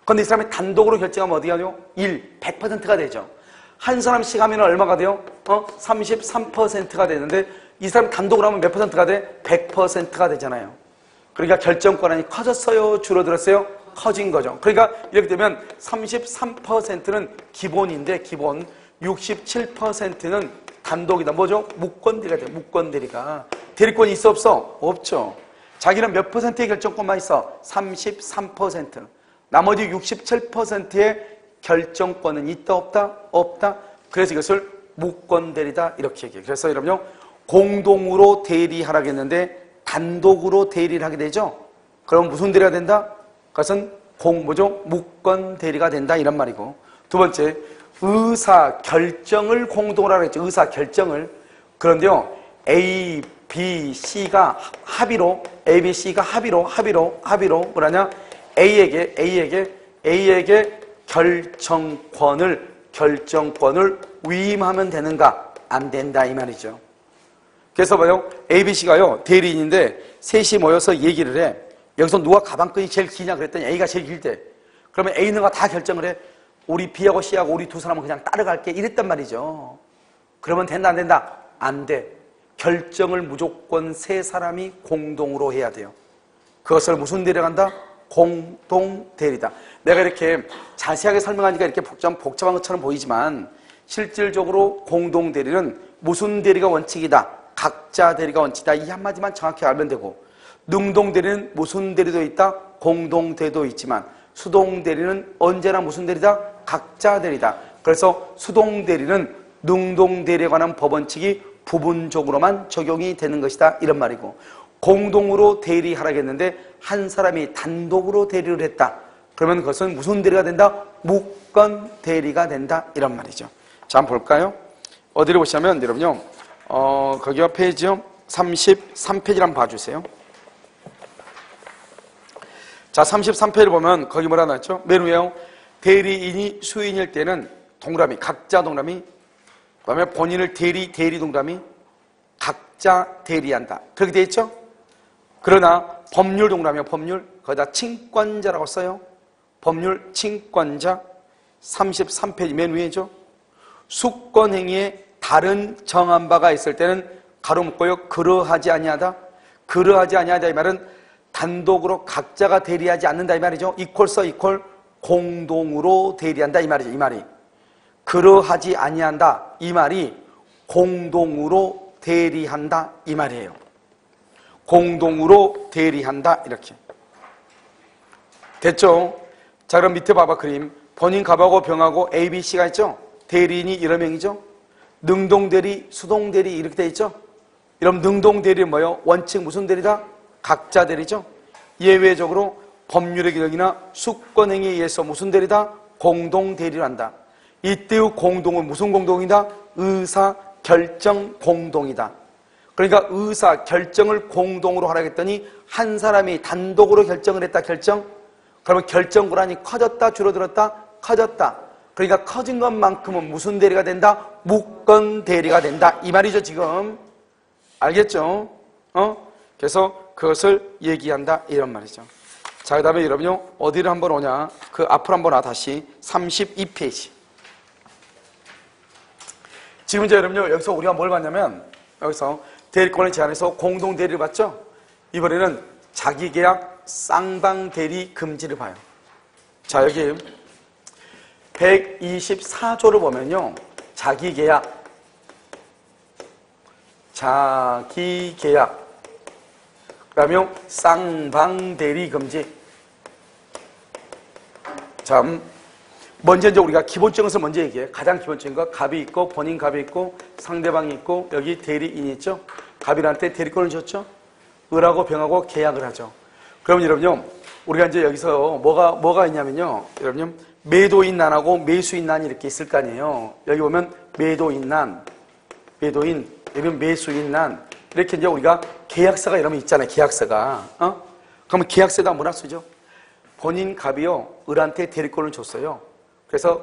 S1: 그런데 이 사람이 단독으로 결정하면 어디가 돼요? 100%가 되죠. 한 사람씩 하면 얼마가 돼요? 33%가 되는데 이 사람이 단독으로 하면 몇 퍼센트가 돼? 100%가 되잖아요. 그러니까 결정 권한이 커졌어요? 줄어들었어요? 커진 거죠. 그러니까 이렇게 되면 33%는 기본인데 기본 67%는 단독이다. 뭐죠? 무권대리가 돼요. 무권대리가. 대리권이 있어 없어? 없죠. 자기는 몇 퍼센트의 결정권만 있어? 33%. 나머지 67%의 결정권은 있다 없다? 없다. 그래서 이것을 무권대리다 이렇게 얘기해요. 그래서 여러분요 공동으로 대리하라겠는데 단독으로 대리를 하게 되죠. 그럼 무슨 대리가 된다? 그것은 무권대리가 된다 이런 말이고, 두 번째 의사결정을 공동으로 하라 했죠. 의사결정을. 그런데요 A, B, C가 합의로 뭐라냐? A에게 결정권을 위임하면 되는가? 안 된다 이 말이죠. 그래서 봐요. A, B, C가요 대리인인데 셋이 모여서 얘기를 해. 여기서 누가 가방끈이 제일 기냐 그랬더니 A가 제일 길대. 그러면 A는 다 결정을 해. 우리 B하고 C하고 우리 두 사람은 그냥 따라갈게 이랬단 말이죠. 그러면 된다 안 된다? 안 돼. 결정을 무조건 세 사람이 공동으로 해야 돼요. 그것을 무슨 대리가 한다? 공동대리다. 내가 이렇게 자세하게 설명하니까 이렇게 복잡한 것처럼 보이지만 실질적으로 공동대리는 무슨 대리가 원칙이다? 각자 대리가 원칙이다. 이 한마디만 정확히 알면 되고, 능동대리는 무슨 대리도 있다? 공동대리도 있지만 수동대리는 언제나 무슨 대리다? 각자 대리다. 그래서 수동대리는 능동대리에 관한 법원칙이 부분적으로만 적용이 되는 것이다 이런 말이고, 공동으로 대리하라겠는데 한 사람이 단독으로 대리를 했다. 그러면 그것은 무슨 대리가 된다? 무권 대리가 된다 이런 말이죠. 자, 한번 볼까요? 어디를 보시냐면 여러분요 거기가 페이지요 33페이지를 한번 봐주세요. 자, 33페이지를 보면 거기 뭐라 나왔죠? 맨 위에요. 대리인이 수인일 때는 동그라미, 각자 동그라미, 그 다음에 본인을 대리 동그라미, 각자 대리한다. 그렇게 돼 있죠? 그러나 법률 동그라미요. 법률. 거기다 친권자라고 써요. 법률 친권자 33페이지 맨 위에죠. 수권행위에 다른 정한 바가 있을 때는 가로 묶고요. 그러하지 아니하다. 그러하지 아니하다 이 말은 단독으로 각자가 대리하지 않는다 이 말이죠. 이퀄 써 이퀄 공동으로 대리한다 이 말이죠. 이 말이 그러하지 아니한다 이 말이 공동으로 대리한다 이 말이에요. 공동으로 대리한다 이렇게 됐죠? 자, 그럼 밑에 봐봐. 그림 본인 갑하고 병하고 A, B, C가 있죠? 대리인이 여러 명이죠? 능동대리, 수동대리 이렇게 돼 있죠? 이런 능동대리는 뭐예요? 원칙 무슨 대리다? 각자 대리죠? 예외적으로 법률의 규정이나 수권행위에 의해서 무슨 대리다? 공동대리를 한다. 이때의 공동은 무슨 공동이다? 의사결정 공동이다. 그러니까 의사결정을 공동으로 하라고 했더니 한 사람이 단독으로 결정을 했다. 그러면 결정 권한이 커졌다 줄어들었다? 커졌다. 그러니까 커진 것만큼은 무슨 대리가 된다? 무권 대리가 된다 이 말이죠 지금. 알겠죠? 그래서 그것을 얘기한다 이런 말이죠. 자, 그 다음에 여러분요, 어디를 한번 오냐? 그 앞으로 한번 와, 다시 32페이지. 지금 이제 여러분요, 여기서 우리가 뭘 봤냐면, 여기서 대리권을 제한해서 공동 대리를 봤죠? 이번에는 자기계약 쌍방 대리 금지를 봐요. 자, 여기 124조를 보면요, 자기계약, 그 다음에 쌍방 대리 금지. 자, 먼저 이제 우리가 기본적인 것을 먼저 얘기해. 가장 기본적인 거, 갑이 있고, 본인 갑이 있고, 상대방이 있고, 여기 대리인이 있죠? 갑이한테 대리권을 줬죠? 을하고 병하고 계약을 하죠. 그러면 여러분요, 우리가 이제 여기서 뭐가 있냐면요, 여러분요, 매도인 난하고 매수인 난이 이렇게 있을 거 아니에요. 여기 보면 매도인 난, 매도인, 여기 매수인 난, 이렇게 이제 우리가 계약서가 이러면 있잖아요, 계약서가. 그러면 계약서에다 뭐라 쓰죠? 본인 갑이요, 을한테 대리권을 줬어요. 그래서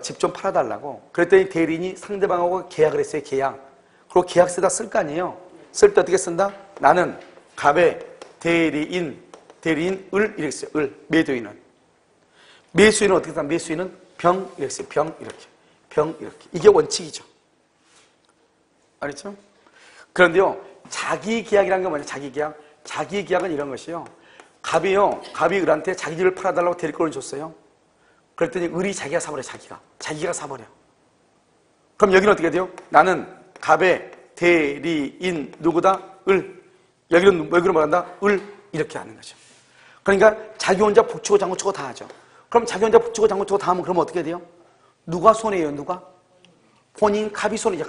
S1: 집 좀 팔아달라고. 그랬더니 대리인이 상대방하고 계약을 했어요, 계약. 그리고 계약서에다 쓸 거 아니에요. 쓸 때 어떻게 쓴다? 나는 갑의 대리인 을 이렇게 써요. 을, 매도인은. 매수인은 어떻게 쓴다? 매수인은 병 이렇게 써요. 병 이렇게. 이게 원칙이죠. 알겠죠? 그런데요, 자기계약이라는 게 뭐냐? 자기계약. 자기계약은 이런 것이요. 갑이 을한테 자기 집을 팔아달라고 대리권을 줬어요. 그랬더니 을이 자기가 사버려, 자기가 사버려. 그럼 여기는 어떻게 돼요? 나는 갑의 대리인 누구다? 을. 여기는 뭐라 한다? 을. 이렇게 하는 거죠. 그러니까 자기 혼자 북치고 장구치고 다 하죠. 그럼 자기 혼자 북치고 장구치고 다 하면 그러면 어떻게 돼요? 누가 손해예요? 누가? 본인 갑이 손해죠.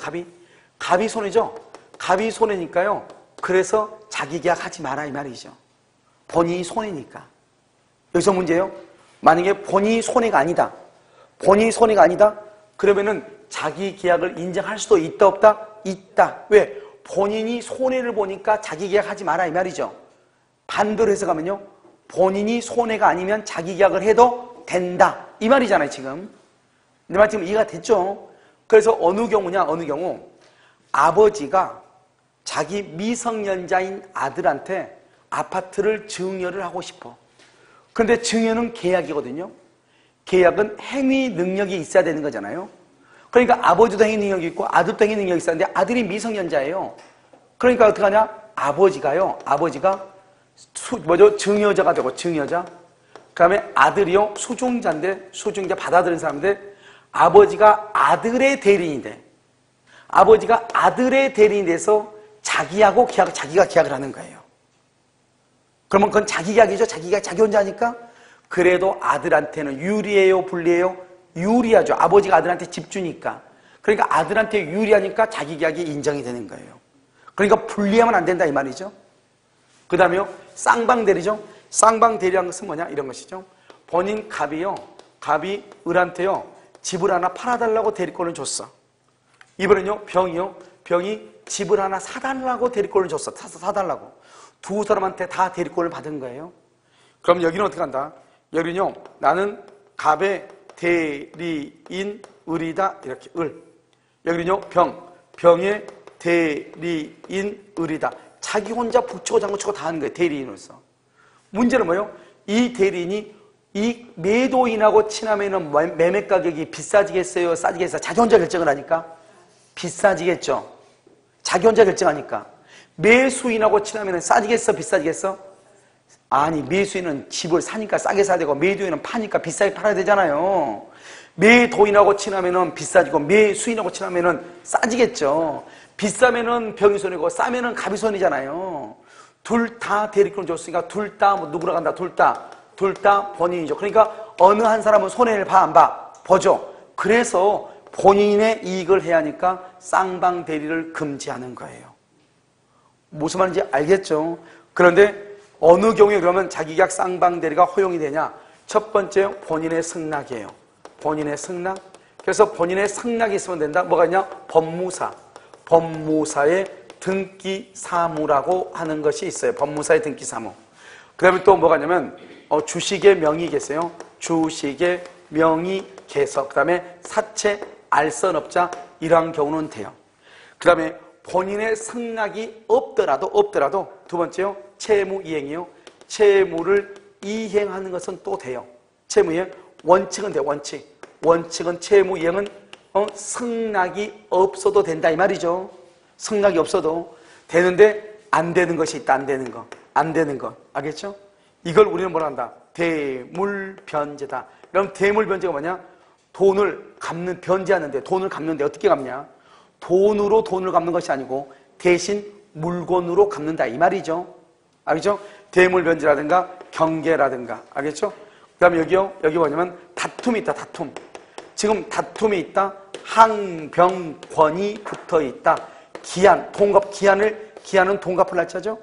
S1: 갑이 손해죠. 갑이 손해니까요. 그래서 자기 계약하지 마라 이 말이죠. 본인이 손해니까. 여기서 문제예요. 만약에 본인이 손해가 아니다. 그러면은 자기 계약을 인정할 수도 있다 없다? 있다. 왜? 본인이 손해를 보니까 자기 계약하지 마라 이 말이죠. 반대로 해석하면요, 본인이 손해가 아니면 자기 계약을 해도 된다 이 말이잖아요. 지금 내 말 지금 이해가 됐죠? 그래서 어느 경우냐, 아버지가 자기 미성년자인 아들한테 아파트를 증여를 하고 싶어. 그런데 증여는 계약이거든요. 계약은 행위 능력이 있어야 되는 거잖아요. 그러니까 아버지도 행위 능력이 있고 아들도 행위 능력이 있었는데 아들이 미성년자예요. 그러니까 어떻게 하냐? 아버지가 증여자가 되고, 증여자. 그 다음에 아들이요, 수중자 받아들인 사람인데, 아버지가 아들의 대리인이 돼. 아버지가 아들의 대리인이 돼서 자기하고 자기가 계약을 하는 거예요. 그러면 그건 자기 계약이죠. 자기 혼자 하니까. 그래도 아들한테는 유리해요, 불리해요? 유리하죠. 아버지가 아들한테 집 주니까. 그러니까 아들한테 유리하니까 자기 계약이 인정이 되는 거예요. 그러니까 불리하면 안 된다 이 말이죠. 그 다음에요, 쌍방대리죠. 쌍방대리라는 것은 뭐냐? 이런 것이죠. 본인 갑이 을한테요, 집을 하나 팔아달라고 대리권을 줬어. 이번엔요, 병이 집을 하나 사달라고 대리권을 줬어. 사달라고. 두 사람한테 다 대리권을 받은 거예요. 그럼 여기는 어떻게 한다? 여기는요, 나는 갑의 대리인 을이다. 이렇게 을. 여기는요, 병의 대리인 을이다. 자기 혼자 북치고 장구치고 다 하는 거예요. 대리인으로서. 문제는 뭐예요? 이 대리인이 이 매도인하고 친하면은 매매 가격이 비싸지겠어요? 싸지겠어요? 자기 혼자 결정을 하니까 비싸지겠죠. 자기 혼자 결정하니까. 매수인하고 친하면은 싸지겠어? 비싸지겠어? 아니, 매수인은 집을 사니까 싸게 사야 되고 매도인은 파니까 비싸게 팔아야 되잖아요. 매도인하고 친하면은 비싸지고 매수인하고 친하면은 싸지겠죠. 비싸면은 병이 손해고 싸면은 갑이 손해잖아요. 둘 다 대리권 줬으니까 둘 다 누구라 간다? 둘 다 본인이죠. 그러니까 어느 한 사람은 손해를 봐 안 봐? 보죠. 그래서 본인의 이익을 해야 하니까 쌍방 대리를 금지하는 거예요. 무슨 말인지 알겠죠? 그런데 어느 경우에 그러면 자기계약 쌍방 대리가 허용이 되냐? 첫 번째 본인의 승낙이에요. 본인의 승낙. 그래서 본인의 승낙이 있으면 된다. 뭐가 있냐? 법무사의 등기사무라고 하는 것이 있어요. 법무사의 등기사무. 그 다음에 또 뭐가 있냐면 주식의 명의 계세요. 주식의 명의 계석. 그 다음에 사채 알선업자 이러한 경우는 돼요. 그 다음에 본인의 승낙이 없더라도 두 번째요. 채무이행이요. 채무를 이행하는 것은 또 돼요. 채무이행. 원칙은 돼요. 원칙은 채무이행은 승낙이 없어도 된다 이 말이죠. 승낙이 없어도 되는데 안 되는 것이 있다. 안 되는 거. 알겠죠? 이걸 우리는 뭐라 한다? 대물변제다. 그럼 대물변제가 뭐냐? 돈을 갚는, 변제하는데, 돈을 갚는데 어떻게 갚냐? 돈으로 돈을 갚는 것이 아니고 대신 물건으로 갚는다 이 말이죠. 알겠죠? 대물변제라든가 경계라든가. 알겠죠? 그 다음에 여기요. 여기 뭐냐면 다툼이 있다. 지금 다툼이 있다. 항병권이 붙어 있다. 기한, 기한은 돈갚을 날짜죠.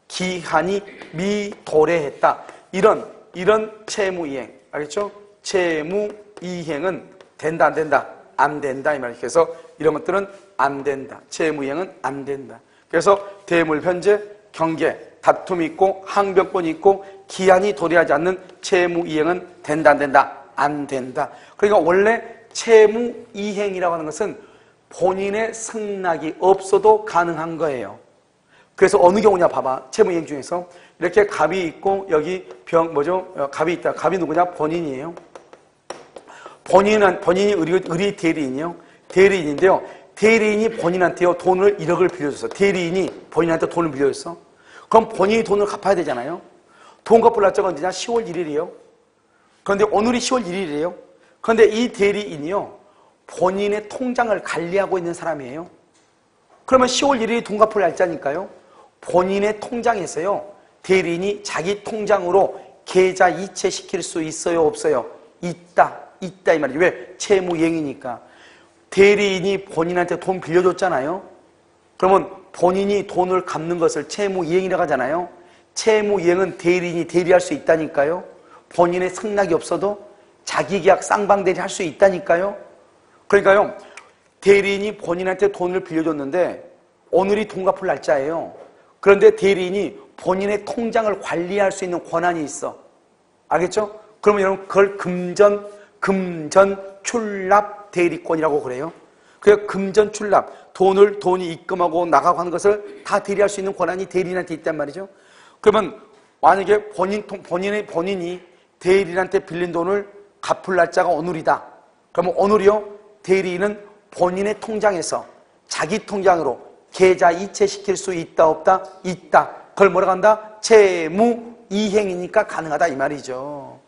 S1: 기한이 미도래했다. 이런 채무이행. 알겠죠? 채무이행은 된다, 안 된다? 안 된다. 이 말이에요. 그래서 이런 것들은 안 된다. 채무이행은 안 된다. 그래서 대물변제, 경계, 다툼이 있고, 항변권이 있고, 기한이 도래하지 않는 채무이행은 된다, 안 된다? 안 된다. 그러니까 원래 채무이행이라고 하는 것은 본인의 승낙이 없어도 가능한 거예요. 그래서 어느 경우냐 봐봐. 채무이행 중에서 이렇게 갑이 있고 여기 갑이 있다. 갑이 누구냐? 본인이에요. 본인이 의리 대리인이요. 대리인인데요. 대리인이 본인한테요 돈을 1억을 빌려줬어. 대리인이 본인한테 돈을 빌려줬어. 그럼 본인이 돈을 갚아야 되잖아요. 돈 갚을 날짜가 언제냐? 10월 1일이에요. 그런데 오늘이 10월 1일이에요. 그런데 이 대리인이요 본인의 통장을 관리하고 있는 사람이에요. 그러면 10월 1일이 돈 갚을 날짜니까요. 본인의 통장에서요. 대리인이 자기 통장으로 계좌 이체시킬 수 있어요? 없어요? 있다 이 말이에요. 왜? 채무이행이니까. 대리인이 본인한테 돈 빌려줬잖아요. 그러면 본인이 돈을 갚는 것을 채무이행이라고 하잖아요. 채무이행은 대리인이 대리할 수 있다니까요. 본인의 승낙이 없어도 자기계약 쌍방대리 할 수 있다니까요. 그러니까요. 대리인이 본인한테 돈을 빌려줬는데 오늘이 돈 갚을 날짜예요. 그런데 대리인이 본인의 통장을 관리할 수 있는 권한이 있어. 알겠죠? 그러면 여러분 그걸 금전 출납 대리권이라고 그래요. 그래서 금전 출납, 돈이 입금하고 나가고 하는 것을 다 대리할 수 있는 권한이 대리인한테 있단 말이죠. 그러면 만약에 본인이 대리인한테 빌린 돈을 갚을 날짜가 오늘이다. 그러면 오늘이요. 대리인은 본인의 통장에서 자기 통장으로 계좌 이체시킬 수 있다 없다? 있다. 그걸 뭐라고 한다? 채무이행이니까 가능하다 이 말이죠.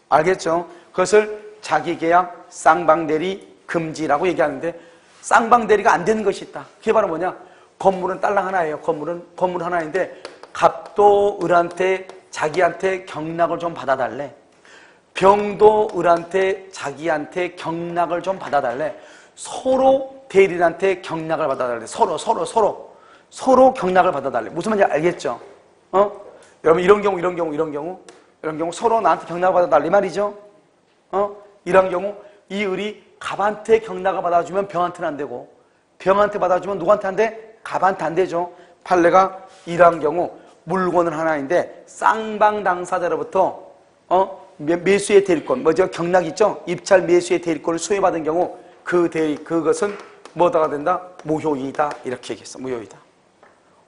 S1: 알겠죠? 그것을 자기계약 쌍방대리 금지라고 얘기하는데 쌍방대리가 안 되는 것이 있다. 그게 바로 뭐냐? 건물은 딸랑 하나예요. 건물 하나인데 갑도 을한테 자기한테 경락을 좀 받아달래. 병도 을한테 자기한테 경락을 좀 받아달래. 서로 대리인한테 경락을 받아달래. 서로 경락을 받아달래. 무슨 말인지 알겠죠? 여러분 이런 경우 서로 나한테 경락을 받아달래 말이죠? 이런 경우 이 을이 갑한테 경락을 받아주면 병한테는 안 되고 병한테 받아주면 누구한테 안 돼? 갑한테 안 되죠. 판례가 이런 경우 물건은 하나인데 쌍방 당사자로부터 매수의 대리권, 경락 있죠? 입찰 매수의 대리권을 수여받은 경우 그것은 뭐다가 된다? 무효이다. 이렇게 얘기했어. 무효이다.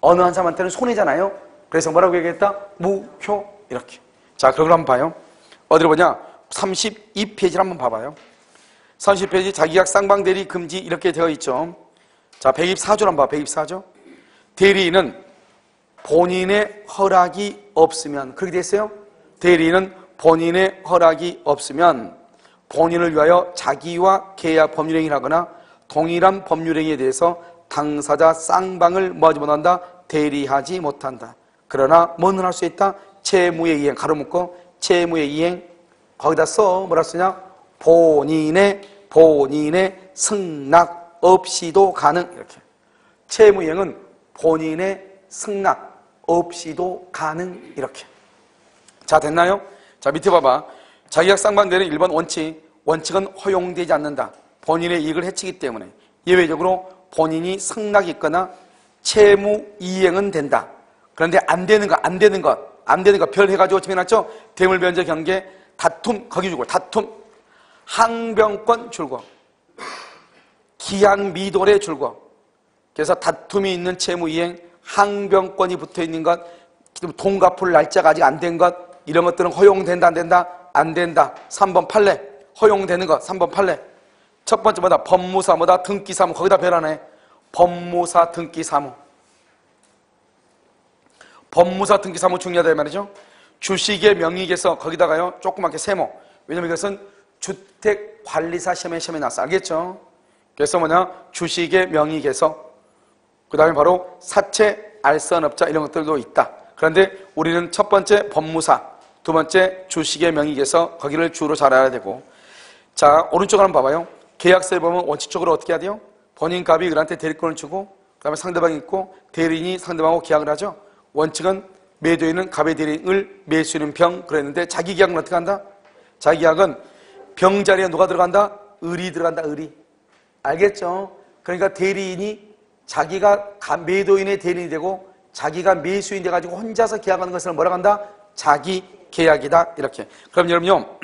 S1: 어느 한 사람한테는 손해잖아요. 그래서 뭐라고 얘기했다? 무효. 이렇게. 자, 그걸 한번 봐요. 어디로 보냐? 32페이지를 한번 봐봐요. 30페이지 자기계약 쌍방대리 금지 이렇게 되어 있죠. 자, 124조를 한번 봐. 124조. 대리인은 본인의 허락이 없으면 그렇게 됐어요? 대리인은 본인의 허락이 없으면 본인을 위하여 자기와 계약 법률행위를 하거나 동일한 법률행위에 대해서 당사자 쌍방을 뭐하지 못한다? 대리하지 못한다. 그러나 뭐는 할 수 있다? 채무의 이행, 가로묶고 채무의 이행 거기다 뭐라 쓰냐? 본인의 승낙 없이도 가능. 이렇게. 채무이행은 본인의 승낙 없이도 가능. 이렇게. 자, 됐나요? 자, 밑에 봐봐. 자기계약 쌍방대리는 1번 원칙은 허용되지 않는다. 본인의 이익을 해치기 때문에 예외적으로 본인이 승낙이 있거나 채무 이행은 된다. 그런데 안 되는 것 별 해가지고 지금 해놨죠? 대물변제 경계 다툼 거기 줄고 다툼 항변권 줄고 기한 미도래 줄고 그래서 다툼이 있는 채무이행, 항변권이 붙어있는 것, 돈 갚을 날짜가 아직 안 된 것, 이런 것들은 허용된다 안 된다? 안 된다. 3번 판례. 허용되는 것 3번 판례. 첫 번째 뭐다? 법무사 뭐다? 등기사무. 거기다 별하네. 법무사 등기사무. 법무사 등기사무 중요하다 이 말이죠. 주식의 명의계서 거기다가요 조그맣게 세모. 왜냐면 이것은 주택관리사 시험에 나왔어. 알겠죠? 그래서 뭐냐? 주식의 명의계서. 그 다음에 바로 사채, 알선업자 이런 것들도 있다. 그런데 우리는 첫 번째 법무사, 두 번째 주식의 명의계서 거기를 주로 잘 알아야 되고. 자, 오른쪽 한번 봐봐요. 계약서에 보면 원칙적으로 어떻게 해야 돼요? 본인 갑이 을한테 대리권을 주고 그 다음에 상대방이 있고 대리인이 상대방하고 계약을 하죠. 원칙은 매도인은 갑의 대리인 을, 매수인은 병 그랬는데 자기 계약은 어떻게 한다? 자기 계약은 병 자리에 누가 들어간다? 을이 들어간다. 을이. 알겠죠? 그러니까 대리인이 자기가 매도인의 대리인이 되고 자기가 매수인 돼가지고 혼자서 계약하는 것을 뭐라고 한다? 자기 계약이다. 이렇게. 그럼 여러분요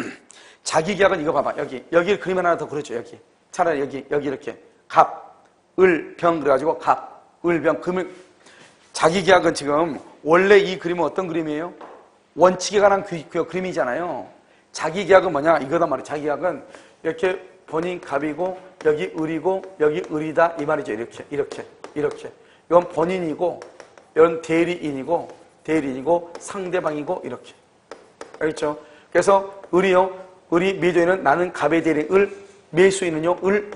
S1: 자기 계약은 이거 봐봐. 여기 그림 하나 더 그려줘. 여기 차라리 여기 이렇게 갑, 을, 병 그래가지고 갑, 을, 병 금을. 자기 계약은 지금 원래 이 그림은 어떤 그림이에요? 원칙에 관한 그림이잖아요. 자기 계약은 뭐냐? 이거단 말이에요. 자기 계약은 이렇게 본인 갑이고 여기 을이고 여기 을이다 이 말이죠. 이렇게. 이건 본인이고 이건 대리인이고 상대방이고 이렇게. 알겠죠? 그래서 을이 매도인은 나는 갑의 대리인 을, 매수인은요 을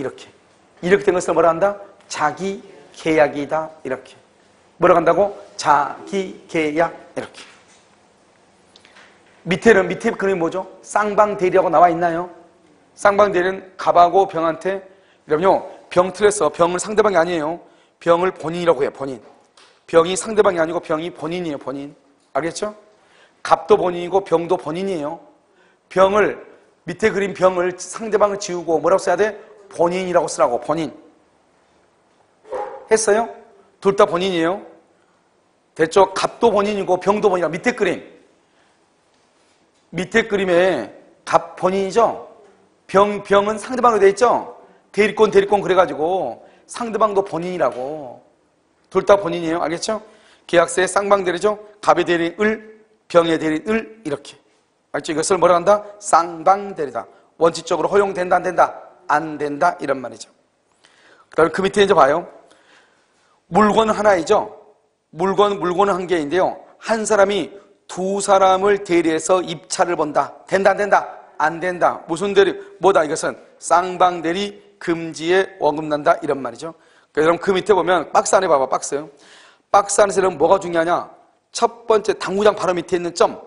S1: 이렇게 된 것을 뭐라 한다? 자기 계약이다. 이렇게. 뭐라고 한다고? 자기 계약. 이렇게. 밑에 그림이 뭐죠? 쌍방대리하고 나와 있나요? 쌍방대리는 갑하고 병한테 그럼요 병 틀렸어. 병은 상대방이 아니에요. 병을 본인이라고 해요. 본인. 병이 상대방이 아니고 병이 본인이에요. 본인. 알겠죠? 갑도 본인이고 병도 본인이에요. 밑에 그린 병을 상대방을 지우고 뭐라고 써야 돼? 본인이라고 쓰라고. 본인. 했어요? 둘 다 본인이에요. 됐죠? 갑도 본인이고 병도 본인이라. 밑에 그림에 갑 본인이죠? 병은 상대방으로 되어 있죠? 대리권 그래가지고 상대방도 본인이라고. 둘 다 본인이에요. 알겠죠? 계약서에 쌍방대리죠? 갑의 대리인 을, 병의 대리인 을 이렇게. 알죠? 이것을 뭐라 한다? 쌍방대리다. 원칙적으로 허용된다 안 된다? 안 된다 이런 말이죠. 그 다음에 그 밑에 이제 봐요. 물건은 하나이죠. 물건은 한 개인데요. 한 사람이 두 사람을 대리해서 입찰을 본다. 된다 안 된다? 안 된다. 무슨 대리? 뭐다? 이것은 쌍방대리 금지에 어긋난다 이런 말이죠. 그럼 그 밑에 보면 박스 안에 봐봐. 박스 안에서는 뭐가 중요하냐? 첫 번째 당구장 바로 밑에 있는 점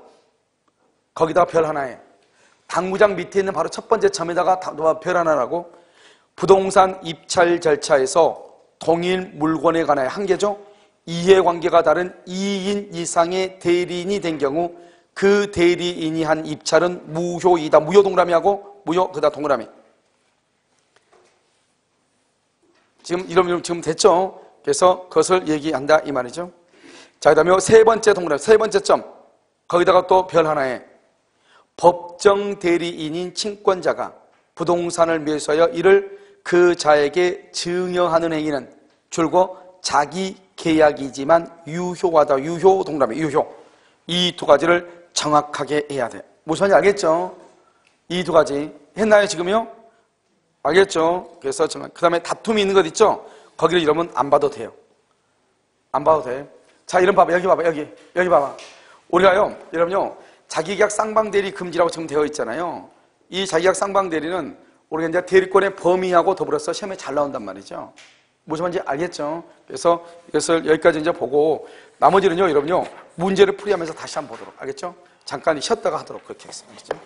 S1: 거기다가 별 하나에 당구장 밑에 있는 바로 첫 번째 점에다가 별 하나라고. 부동산 입찰 절차에서 동일 물건에 관하여 한 개죠. 이해관계가 다른 2인 이상의 대리인이 된 경우 그 대리인이 한 입찰은 무효이다. 무효 동그라미 하고 무효 그다 동그라미. 지금 됐죠? 그래서 그것을 얘기한다 이 말이죠. 자, 그다음에 세 번째 동그라미, 세 번째 점 거기다가 또 별 하나에 법정 대리인인 친권자가 부동산을 매수하여 이를 그 자에게 증여하는 행위는 줄곧 자기 계약이지만 유효하다. 유효 동그라미 유효. 이 두 가지를 정확하게 해야 돼. 무슨 말인지 알겠죠? 이 두 가지 했나요 지금요? 알겠죠? 그래서 그 다음에 다툼이 있는 것 있죠? 거기를 이러면 안 봐도 돼요. 안 봐도 돼. 자, 이런 봐봐. 여기 봐봐. 우리가요, 여러분요, 자기계약 쌍방대리 금지라고 지금 되어 있잖아요. 이 자기계약 쌍방대리는 우리가 이제 대리권의 범위하고 더불어서 시험에 잘 나온단 말이죠. 무슨 말인지 알겠죠? 그래서 이것을 여기까지 이제 보고 나머지는요, 여러분요, 문제를 풀이하면서 다시 한번 보도록. 알겠죠? 잠깐 쉬었다가 하도록 그렇게 하겠습니다.